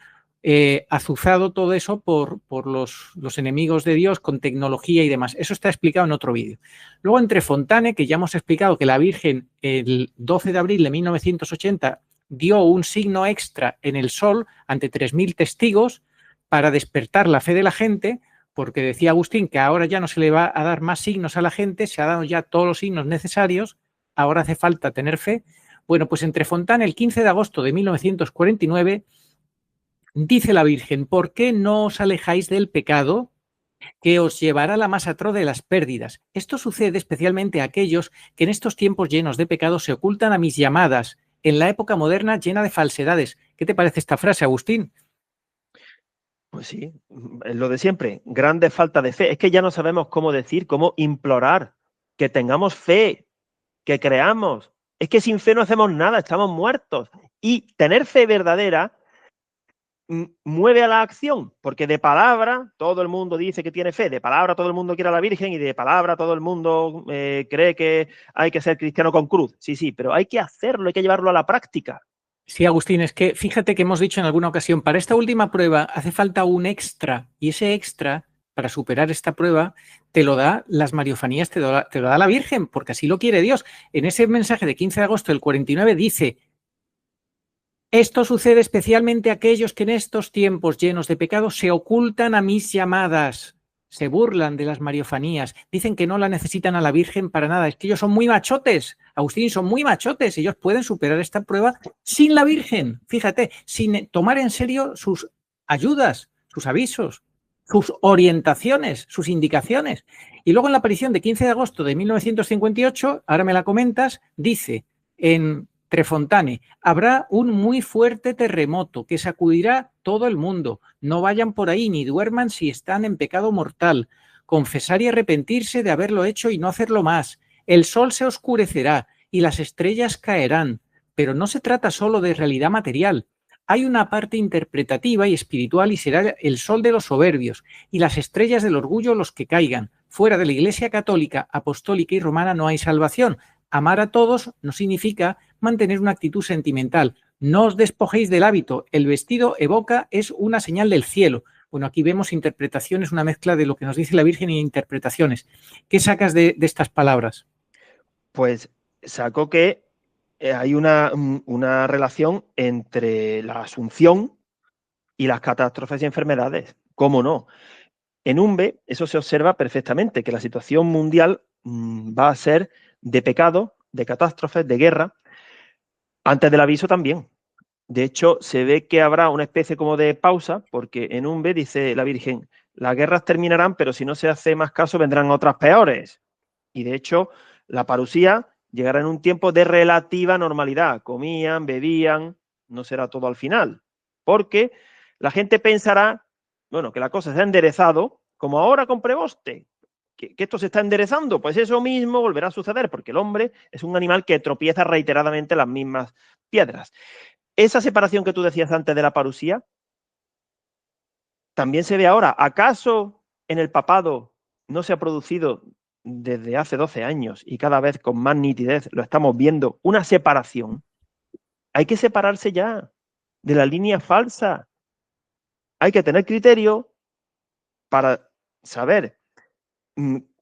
azuzado todo eso por los enemigos de Dios con tecnología y demás. Eso está explicado en otro vídeo. Luego entre Fontane, que ya hemos explicado que la Virgen el 12 de abril de 1980 dio un signo extra en el sol ante 3.000 testigos para despertar la fe de la gente, porque decía Agustín que ahora ya no se le va a dar más signos a la gente, se ha dado ya todos los signos necesarios, ahora hace falta tener fe. Bueno, pues entre Fontane el 15 de agosto de 1949 Dice la Virgen, ¿por qué no os alejáis del pecado que os llevará a la más atroz de las pérdidas? Esto sucede especialmente a aquellos que en estos tiempos llenos de pecado se ocultan a mis llamadas, en la época moderna llena de falsedades. ¿Qué te parece esta frase, Agustín?
Pues sí, es lo de siempre, grande falta de fe. Es que ya no sabemos cómo decir, cómo implorar, que tengamos fe, que creamos. Es que sin fe no hacemos nada, estamos muertos. Y tener fe verdadera mueve a la acción, porque de palabra todo el mundo dice que tiene fe, de palabra todo el mundo quiere a la Virgen y de palabra todo el mundo cree que hay que ser cristiano con cruz. Sí, sí, pero hay que hacerlo, hay que llevarlo a la práctica.
Sí, Agustín, es que fíjate que hemos dicho en alguna ocasión, para esta última prueba hace falta un extra, y ese extra, para superar esta prueba, te lo da las mariofanías, te lo da la Virgen, porque así lo quiere Dios. En ese mensaje de 15 de agosto del 49 dice: esto sucede especialmente a aquellos que en estos tiempos llenos de pecado se ocultan a mis llamadas, se burlan de las mariofanías, dicen que no la necesitan a la Virgen para nada, es que ellos son muy machotes, Agustín, son muy machotes, ellos pueden superar esta prueba sin la Virgen, fíjate, sin tomar en serio sus ayudas, sus avisos, sus orientaciones, sus indicaciones. Y luego en la aparición de 15 de agosto de 1958, ahora me la comentas, dice en Trefontane, habrá un muy fuerte terremoto que sacudirá todo el mundo. No vayan por ahí ni duerman si están en pecado mortal. Confesar y arrepentirse de haberlo hecho y no hacerlo más. El sol se oscurecerá y las estrellas caerán. Pero no se trata solo de realidad material. Hay una parte interpretativa y espiritual y será el sol de los soberbios y las estrellas del orgullo los que caigan. Fuera de la Iglesia católica, apostólica y romana no hay salvación. Amar a todos no significa mantener una actitud sentimental. No os despojéis del hábito. El vestido evoca, es una señal del cielo. Bueno, aquí vemos interpretaciones, una mezcla de lo que nos dice la Virgen y interpretaciones. ¿Qué sacas de estas palabras?
Pues saco que hay una relación entre la asunción y las catástrofes y enfermedades. ¿Cómo no? En Umbe eso se observa perfectamente, que la situación mundial va a ser de pecado, de catástrofes, de guerra, antes del aviso también. De hecho, se ve que habrá una especie como de pausa, porque en Umbe dice la Virgen, las guerras terminarán, pero si no se hace más caso vendrán otras peores. Y de hecho, la parusía llegará en un tiempo de relativa normalidad. Comían, bebían, no será todo al final. Porque la gente pensará, bueno, que la cosa se ha enderezado, como ahora con Preboste, que esto se está enderezando. Pues eso mismo volverá a suceder, porque el hombre es un animal que tropieza reiteradamente las mismas piedras. Esa separación que tú decías antes de la parusía, también se ve ahora. ¿Acaso en el papado no se ha producido desde hace 12 años y cada vez con más nitidez lo estamos viendo, una separación? Hay que separarse ya de la línea falsa. Hay que tener criterio para saber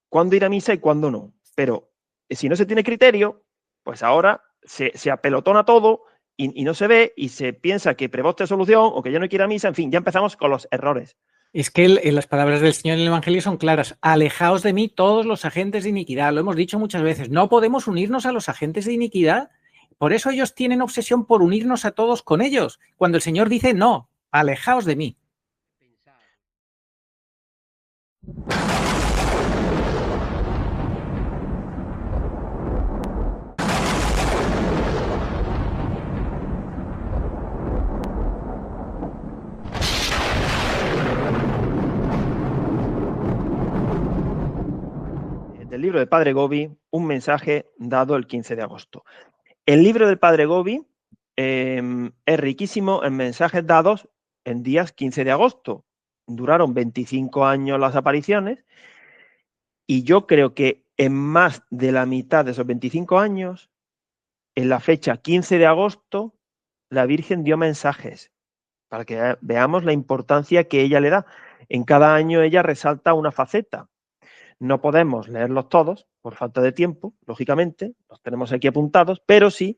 cuándo ir a misa y cuándo no. Pero si no se tiene criterio, pues ahora se apelotona todo y no se ve y se piensa que Preboste es solución o que yo no quiero ir a misa. En fin, ya empezamos con los errores.
Es que las palabras del Señor en el Evangelio son claras. Alejaos de mí todos los agentes de iniquidad. Lo hemos dicho muchas veces. No podemos unirnos a los agentes de iniquidad. Por eso ellos tienen obsesión por unirnos a todos con ellos. Cuando el Señor dice, no, alejaos de mí.
Del libro del Padre Gobi, un mensaje dado el 15 de agosto. El libro del Padre Gobi es riquísimo en mensajes dados en días 15 de agosto. Duraron 25 años las apariciones y yo creo que en más de la mitad de esos 25 años, en la fecha 15 de agosto, la Virgen dio mensajes para que veamos la importancia que ella le da. En cada año ella resalta una faceta. No podemos leerlos todos por falta de tiempo, lógicamente, los tenemos aquí apuntados, pero sí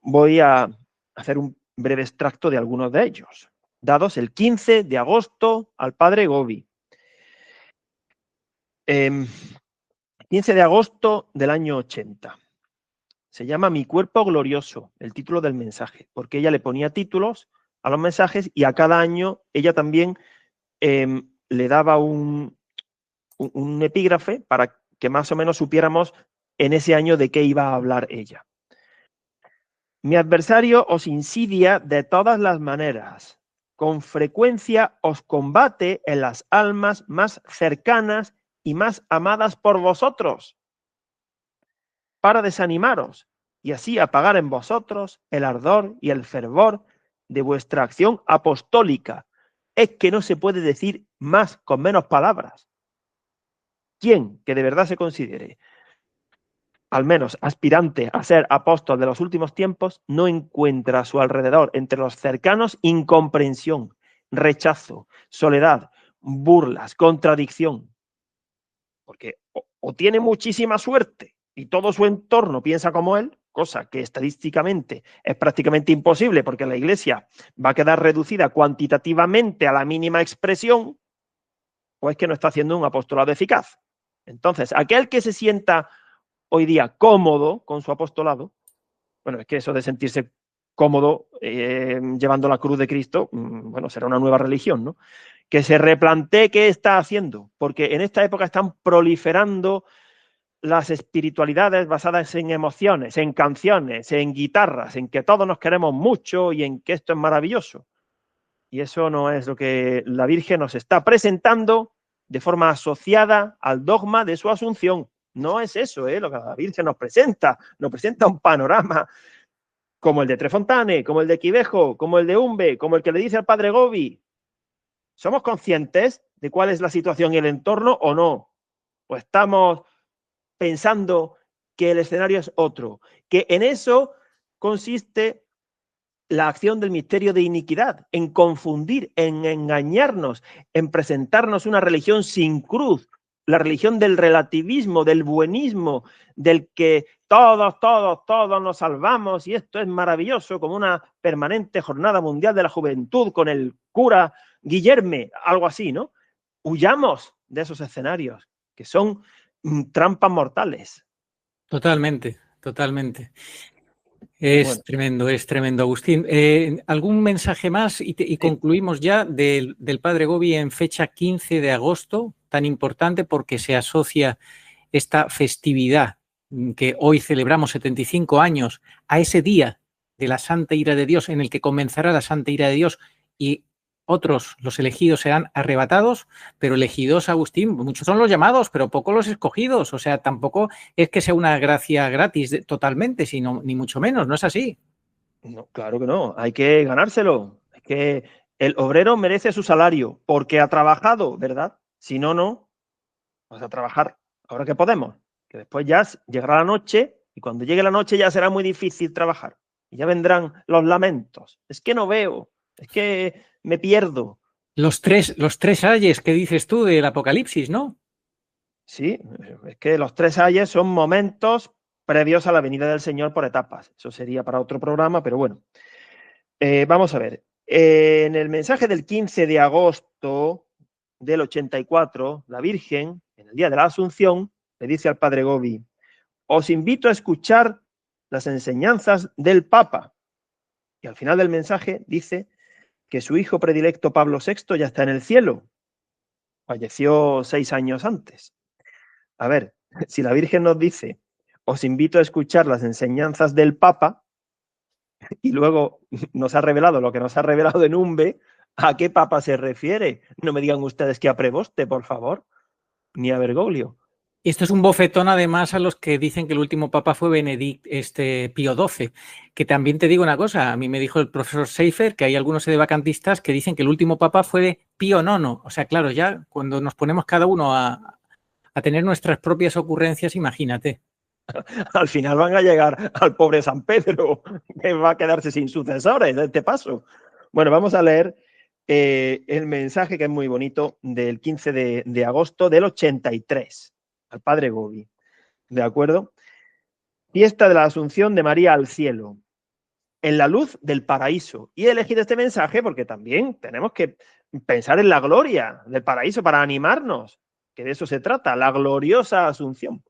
voy a hacer un breve extracto de algunos de ellos, dados el 15 de agosto al Padre Gobi. 15 de agosto del año 80. Se llama Mi cuerpo glorioso, el título del mensaje, porque ella le ponía títulos a los mensajes, y a cada año ella también le daba un epígrafe para que más o menos supiéramos en ese año de qué iba a hablar ella. Mi adversario os insidia de todas las maneras. Con frecuencia os combate en las almas más cercanas y más amadas por vosotros, para desanimaros y así apagar en vosotros el ardor y el fervor de vuestra acción apostólica. Es que no se puede decir más con menos palabras. ¿Quién que de verdad se considere al menos aspirante a ser apóstol de los últimos tiempos, no encuentra a su alrededor, entre los cercanos, incomprensión, rechazo, soledad, burlas, contradicción? Porque o tiene muchísima suerte y todo su entorno piensa como él, cosa que estadísticamente es prácticamente imposible porque la Iglesia va a quedar reducida cuantitativamente a la mínima expresión, o es que no está haciendo un apostolado eficaz. Entonces, aquel que se sienta hoy día cómodo con su apostolado, bueno, es que eso de sentirse cómodo llevando la cruz de Cristo, bueno, será una nueva religión, ¿no? Que se replantee qué está haciendo, porque en esta época están proliferando las espiritualidades basadas en emociones, en canciones, en guitarras, en que todos nos queremos mucho y en que esto es maravilloso. Y eso no es lo que la Virgen nos está presentando de forma asociada al dogma de su asunción. No es eso, lo que la Virgen nos presenta un panorama como el de Trefontane, como el de Quivejo, como el de Umbe, como el que le dice al padre Gobi. ¿Somos conscientes de cuál es la situación y el entorno o no? ¿O estamos pensando que el escenario es otro? Que en eso consiste la acción del misterio de iniquidad, en confundir, en engañarnos, en presentarnos una religión sin cruz, la religión del relativismo, del buenismo, del que todos nos salvamos y esto es maravilloso, como una permanente jornada mundial de la juventud con el cura Guillerme, algo así, ¿no? Huyamos de esos escenarios, que son trampas mortales.
Totalmente, totalmente. Es tremendo, Agustín. ¿Algún mensaje más? Y concluimos ya del padre Gobi en fecha 15 de agosto, tan importante porque se asocia esta festividad que hoy celebramos 75 años a ese día de la Santa Ira de Dios, en el que comenzará la Santa Ira de Dios y otros, los elegidos, serán arrebatados, pero elegidos, Agustín, muchos son los llamados, pero pocos los escogidos. O sea, tampoco es que sea una gracia gratis totalmente, sino ni mucho menos, ¿no es así?
No, claro que no, hay que ganárselo. Es que el obrero merece su salario porque ha trabajado, ¿verdad? Si no, no. Vamos a trabajar ahora que podemos, que después ya llegará la noche y cuando llegue la noche ya será muy difícil trabajar. Y ya vendrán los lamentos. Es que no veo, es que me pierdo.
Los tres ayes que dices tú del Apocalipsis, ¿no?
Sí, es que los tres ayes son momentos previos a la venida del Señor por etapas. Eso sería para otro programa, pero bueno. Vamos a ver. En el mensaje del 15 de agosto del 84, la Virgen, en el día de la Asunción, le dice al padre Gobi: os invito a escuchar las enseñanzas del Papa. Y al final del mensaje dice que su hijo predilecto Pablo VI ya está en el cielo. Falleció 6 años antes. A ver, si la Virgen nos dice: os invito a escuchar las enseñanzas del Papa, y luego nos ha revelado lo que nos ha revelado en Umbe, ¿a qué Papa se refiere? No me digan ustedes que a Preboste, por favor, ni a Bergoglio.
Esto es un bofetón además a los que dicen que el último papa fue Pío XII, que también te digo una cosa, a mí me dijo el profesor Seifer que hay algunos sedevacantistas que dicen que el último papa fue Pío IX. O sea, claro, ya cuando nos ponemos cada uno a tener nuestras propias ocurrencias, imagínate.
Al final van a llegar al pobre San Pedro, que va a quedarse sin sucesores de este paso. Bueno, vamos a leer el mensaje, que es muy bonito, del 15 de agosto del 83, al padre Gobi. ¿De acuerdo? Fiesta de la Asunción de María al cielo, en la luz del paraíso. Y he elegido este mensaje porque también tenemos que pensar en la gloria del paraíso para animarnos, que de eso se trata, la gloriosa Asunción.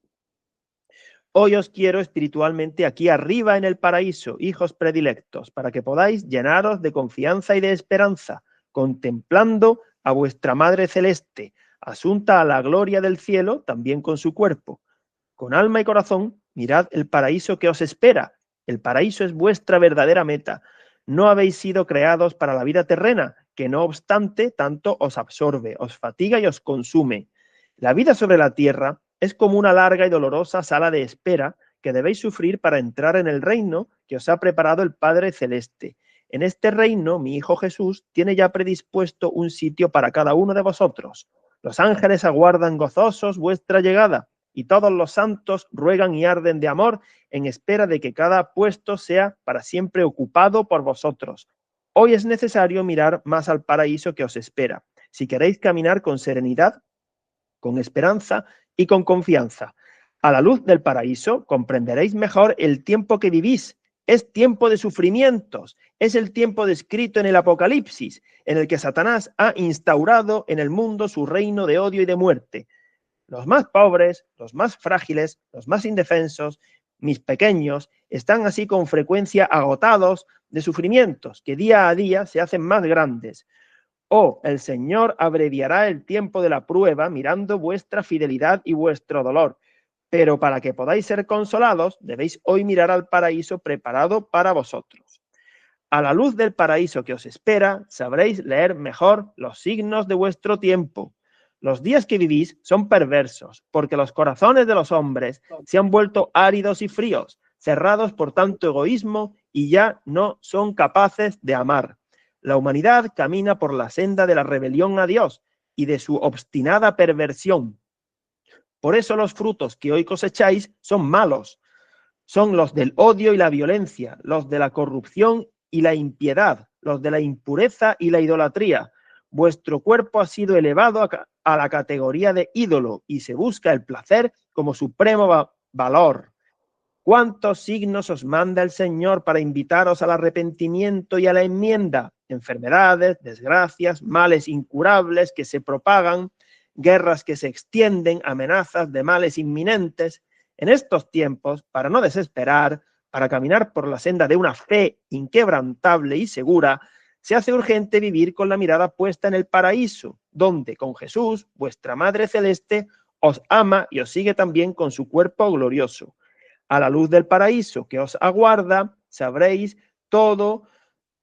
Hoy os quiero espiritualmente aquí arriba en el paraíso, hijos predilectos, para que podáis llenaros de confianza y de esperanza, contemplando a vuestra Madre Celeste, asunta a la gloria del cielo, también con su cuerpo. Con alma y corazón, mirad el paraíso que os espera. El paraíso es vuestra verdadera meta. No habéis sido creados para la vida terrena, que no obstante tanto os absorbe, os fatiga y os consume. La vida sobre la tierra es como una larga y dolorosa sala de espera que debéis sufrir para entrar en el reino que os ha preparado el Padre Celeste. En este reino, mi Hijo Jesús tiene ya predispuesto un sitio para cada uno de vosotros. Los ángeles aguardan gozosos vuestra llegada, y todos los santos ruegan y arden de amor en espera de que cada puesto sea para siempre ocupado por vosotros. Hoy es necesario mirar más al paraíso que os espera, si queréis caminar con serenidad, con esperanza y con confianza. A la luz del paraíso comprenderéis mejor el tiempo que vivís. Es tiempo de sufrimientos, es el tiempo descrito en el Apocalipsis, en el que Satanás ha instaurado en el mundo su reino de odio y de muerte. Los más pobres, los más frágiles, los más indefensos, mis pequeños, están así con frecuencia agotados de sufrimientos que día a día se hacen más grandes. Oh, el Señor abreviará el tiempo de la prueba mirando vuestra fidelidad y vuestro dolor. Pero para que podáis ser consolados, debéis hoy mirar al paraíso preparado para vosotros. A la luz del paraíso que os espera, sabréis leer mejor los signos de vuestro tiempo. Los días que vivís son perversos, porque los corazones de los hombres se han vuelto áridos y fríos, cerrados por tanto egoísmo y ya no son capaces de amar. La humanidad camina por la senda de la rebelión a Dios y de su obstinada perversión. Por eso los frutos que hoy cosecháis son malos. Son los del odio y la violencia, los de la corrupción y la impiedad, los de la impureza y la idolatría. Vuestro cuerpo ha sido elevado a la categoría de ídolo y se busca el placer como supremo valor. ¿Cuántos signos os manda el Señor para invitaros al arrepentimiento y a la enmienda? Enfermedades, desgracias, males incurables que se propagan, guerras que se extienden, amenazas de males inminentes. En estos tiempos, para no desesperar, para caminar por la senda de una fe inquebrantable y segura, se hace urgente vivir con la mirada puesta en el paraíso, donde con Jesús, vuestra Madre Celeste, os ama y os sigue también con su cuerpo glorioso. A la luz del paraíso que os aguarda, sabréis todo,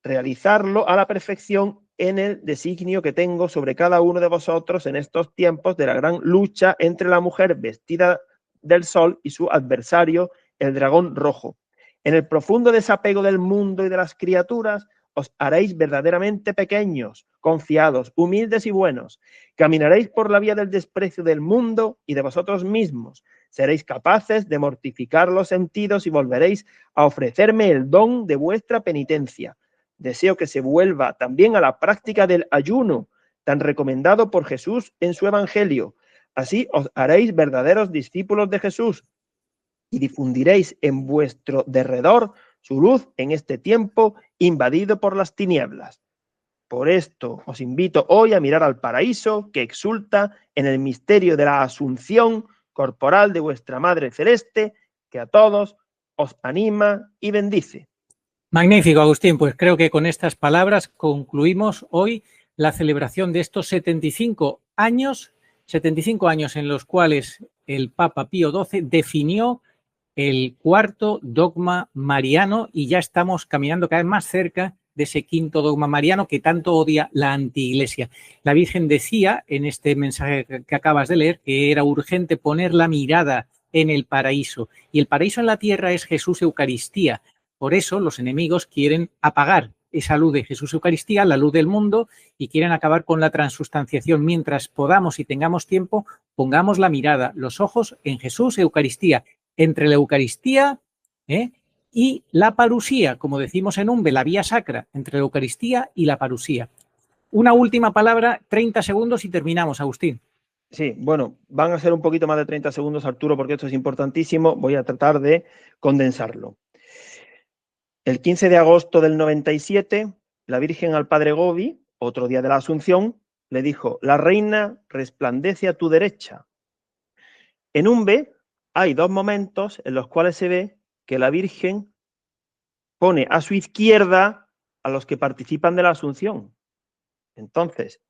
realizarlo a la perfección en el designio que tengo sobre cada uno de vosotros en estos tiempos de la gran lucha entre la mujer vestida del sol y su adversario, el dragón rojo. En el profundo desapego del mundo y de las criaturas, os haréis verdaderamente pequeños, confiados, humildes y buenos. Caminaréis por la vía del desprecio del mundo y de vosotros mismos. Seréis capaces de mortificar los sentidos y volveréis a ofrecerme el don de vuestra penitencia. Deseo que se vuelva también a la práctica del ayuno, tan recomendado por Jesús en su Evangelio. Así os haréis verdaderos discípulos de Jesús y difundiréis en vuestro derredor su luz en este tiempo invadido por las tinieblas. Por esto os invito hoy a mirar al paraíso que exulta en el misterio de la asunción corporal de vuestra Madre Celeste, que a todos os anima y bendice.
Magnífico, Agustín. Pues creo que con estas palabras concluimos hoy la celebración de estos 75 años en los cuales el Papa Pío XII definió el cuarto dogma mariano y ya estamos caminando cada vez más cerca de ese quinto dogma mariano que tanto odia la antiiglesia. La Virgen decía en este mensaje que acabas de leer que era urgente poner la mirada en el paraíso y el paraíso en la tierra es Jesús Eucaristía. Por eso los enemigos quieren apagar esa luz de Jesús Eucaristía, la luz del mundo, y quieren acabar con la transustanciación. Mientras podamos y tengamos tiempo, pongamos la mirada, los ojos en Jesús Eucaristía, entre la Eucaristía y la parusía, como decimos en Umbe, la vía sacra, entre la Eucaristía y la parusía. Una última palabra, 30 segundos y terminamos, Agustín.
Sí, bueno, van a ser un poquito más de 30 segundos, Arturo, porque esto es importantísimo. Voy a tratar de condensarlo. El 15 de agosto del 97, la Virgen al Padre Gobi, otro día de la Asunción, le dijo: la reina resplandece a tu derecha. En Umbe, hay dos momentos en los cuales se ve que la Virgen pone a su izquierda a los que participan de la Asunción. Entonces,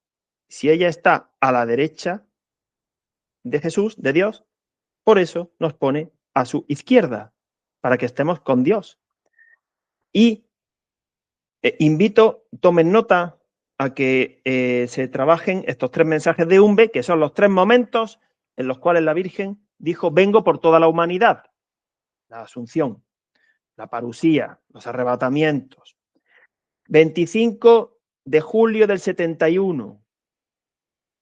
si ella está a la derecha de Jesús, de Dios, por eso nos pone a su izquierda, para que estemos con Dios. Y invito, tomen nota a que se trabajen estos 3 mensajes de Umbe, que son los 3 momentos en los cuales la Virgen dijo: vengo por toda la humanidad. La Asunción, la parusía, los arrebatamientos. 25 de julio del 71.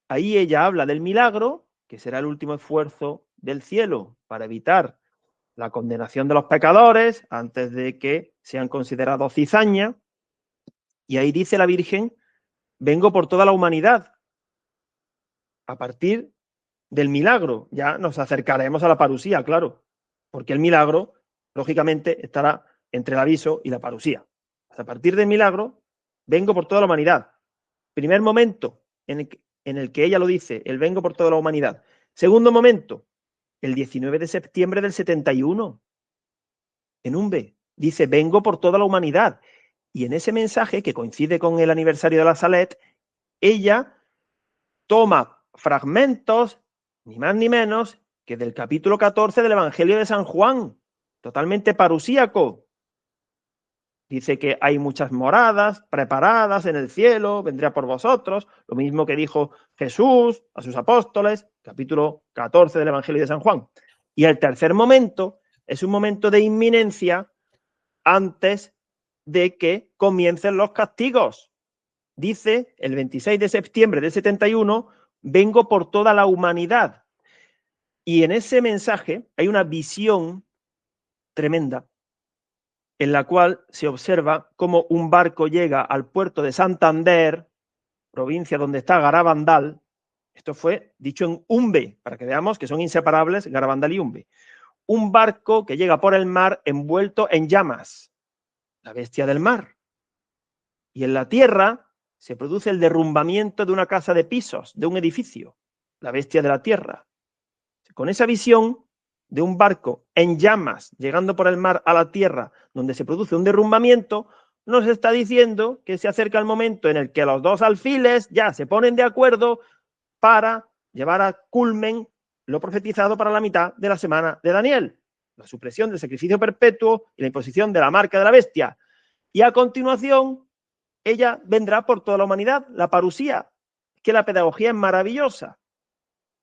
Ahí ella habla del milagro, que será el último esfuerzo del cielo para evitar la condenación de los pecadores antes de que sean considerados cizaña. Y ahí dice la Virgen: vengo por toda la humanidad. A partir del milagro, ya nos acercaremos a la parusía, claro, porque el milagro, lógicamente, estará entre el aviso y la parusía. A partir del milagro, vengo por toda la humanidad. Primer momento en el que ella lo dice, el vengo por toda la humanidad. Segundo momento, el 19 de septiembre del 71, en Umbe, dice: vengo por toda la humanidad. Y en ese mensaje, que coincide con el aniversario de la Salet, ella toma fragmentos, ni más ni menos, que del capítulo 14 del Evangelio de San Juan, totalmente parusíaco. Dice que hay muchas moradas preparadas en el cielo, vendrá por vosotros, lo mismo que dijo Jesús a sus apóstoles, capítulo 14 del Evangelio de San Juan. Y el tercer momento es un momento de inminencia antes de que comiencen los castigos. Dice el 26 de septiembre del 71, vengo por toda la humanidad. Y en ese mensaje hay una visión tremenda en la cual se observa cómo un barco llega al puerto de Santander, provincia donde está Garabandal. Esto fue dicho en Umbe, para que veamos que son inseparables Garabandal y Umbe. Un barco que llega por el mar envuelto en llamas, la bestia del mar. Y en la tierra se produce el derrumbamiento de una casa de pisos, de un edificio, la bestia de la tierra. Con esa visión de un barco en llamas llegando por el mar a la tierra, donde se produce un derrumbamiento, nos está diciendo que se acerca el momento en el que los dos alfiles ya se ponen de acuerdo para llevar a culmen lo profetizado para la mitad de la semana de Daniel, la supresión del sacrificio perpetuo y la imposición de la marca de la bestia. Y a continuación, ella vendrá por toda la humanidad, la parusía, que la pedagogía es maravillosa.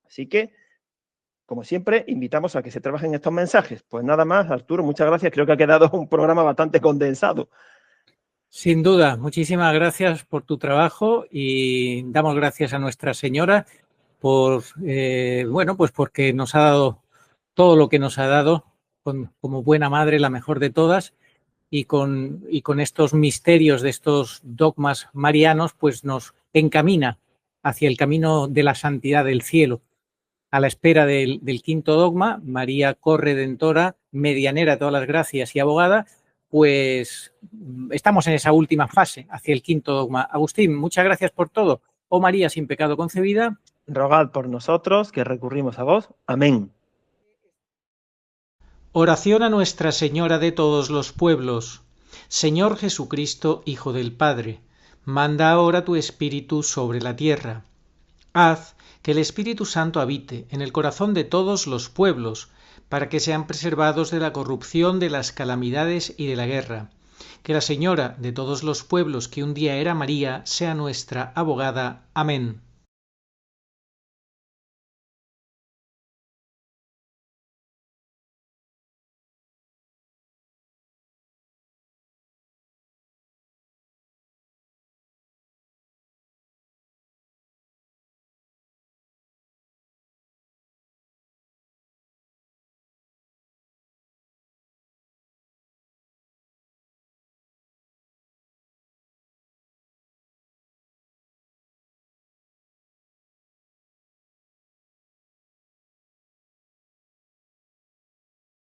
Así que, como siempre, invitamos a que se trabajen estos mensajes. Pues nada más, Arturo, muchas gracias. Creo que ha quedado un programa bastante condensado.
Sin duda, muchísimas gracias por tu trabajo y damos gracias a Nuestra Señora por, pues porque nos ha dado todo lo que nos ha dado como buena madre, la mejor de todas, y con estos misterios de estos dogmas marianos, pues nos encamina hacia el camino de la santidad del cielo. A la espera del quinto dogma, María Corredentora, medianera de todas las gracias y abogada, pues estamos en esa última fase hacia el quinto dogma. Agustín, muchas gracias por todo. Oh María sin pecado concebida,
rogad por nosotros, que recurrimos a vos. Amén.
Oración a Nuestra Señora de todos los pueblos. Señor Jesucristo, Hijo del Padre, manda ahora tu Espíritu sobre la tierra. Haz que el Espíritu Santo habite en el corazón de todos los pueblos, para que sean preservados de la corrupción, de las calamidades y de la guerra. Que la Señora de todos los pueblos, que un día era María, sea nuestra abogada. Amén.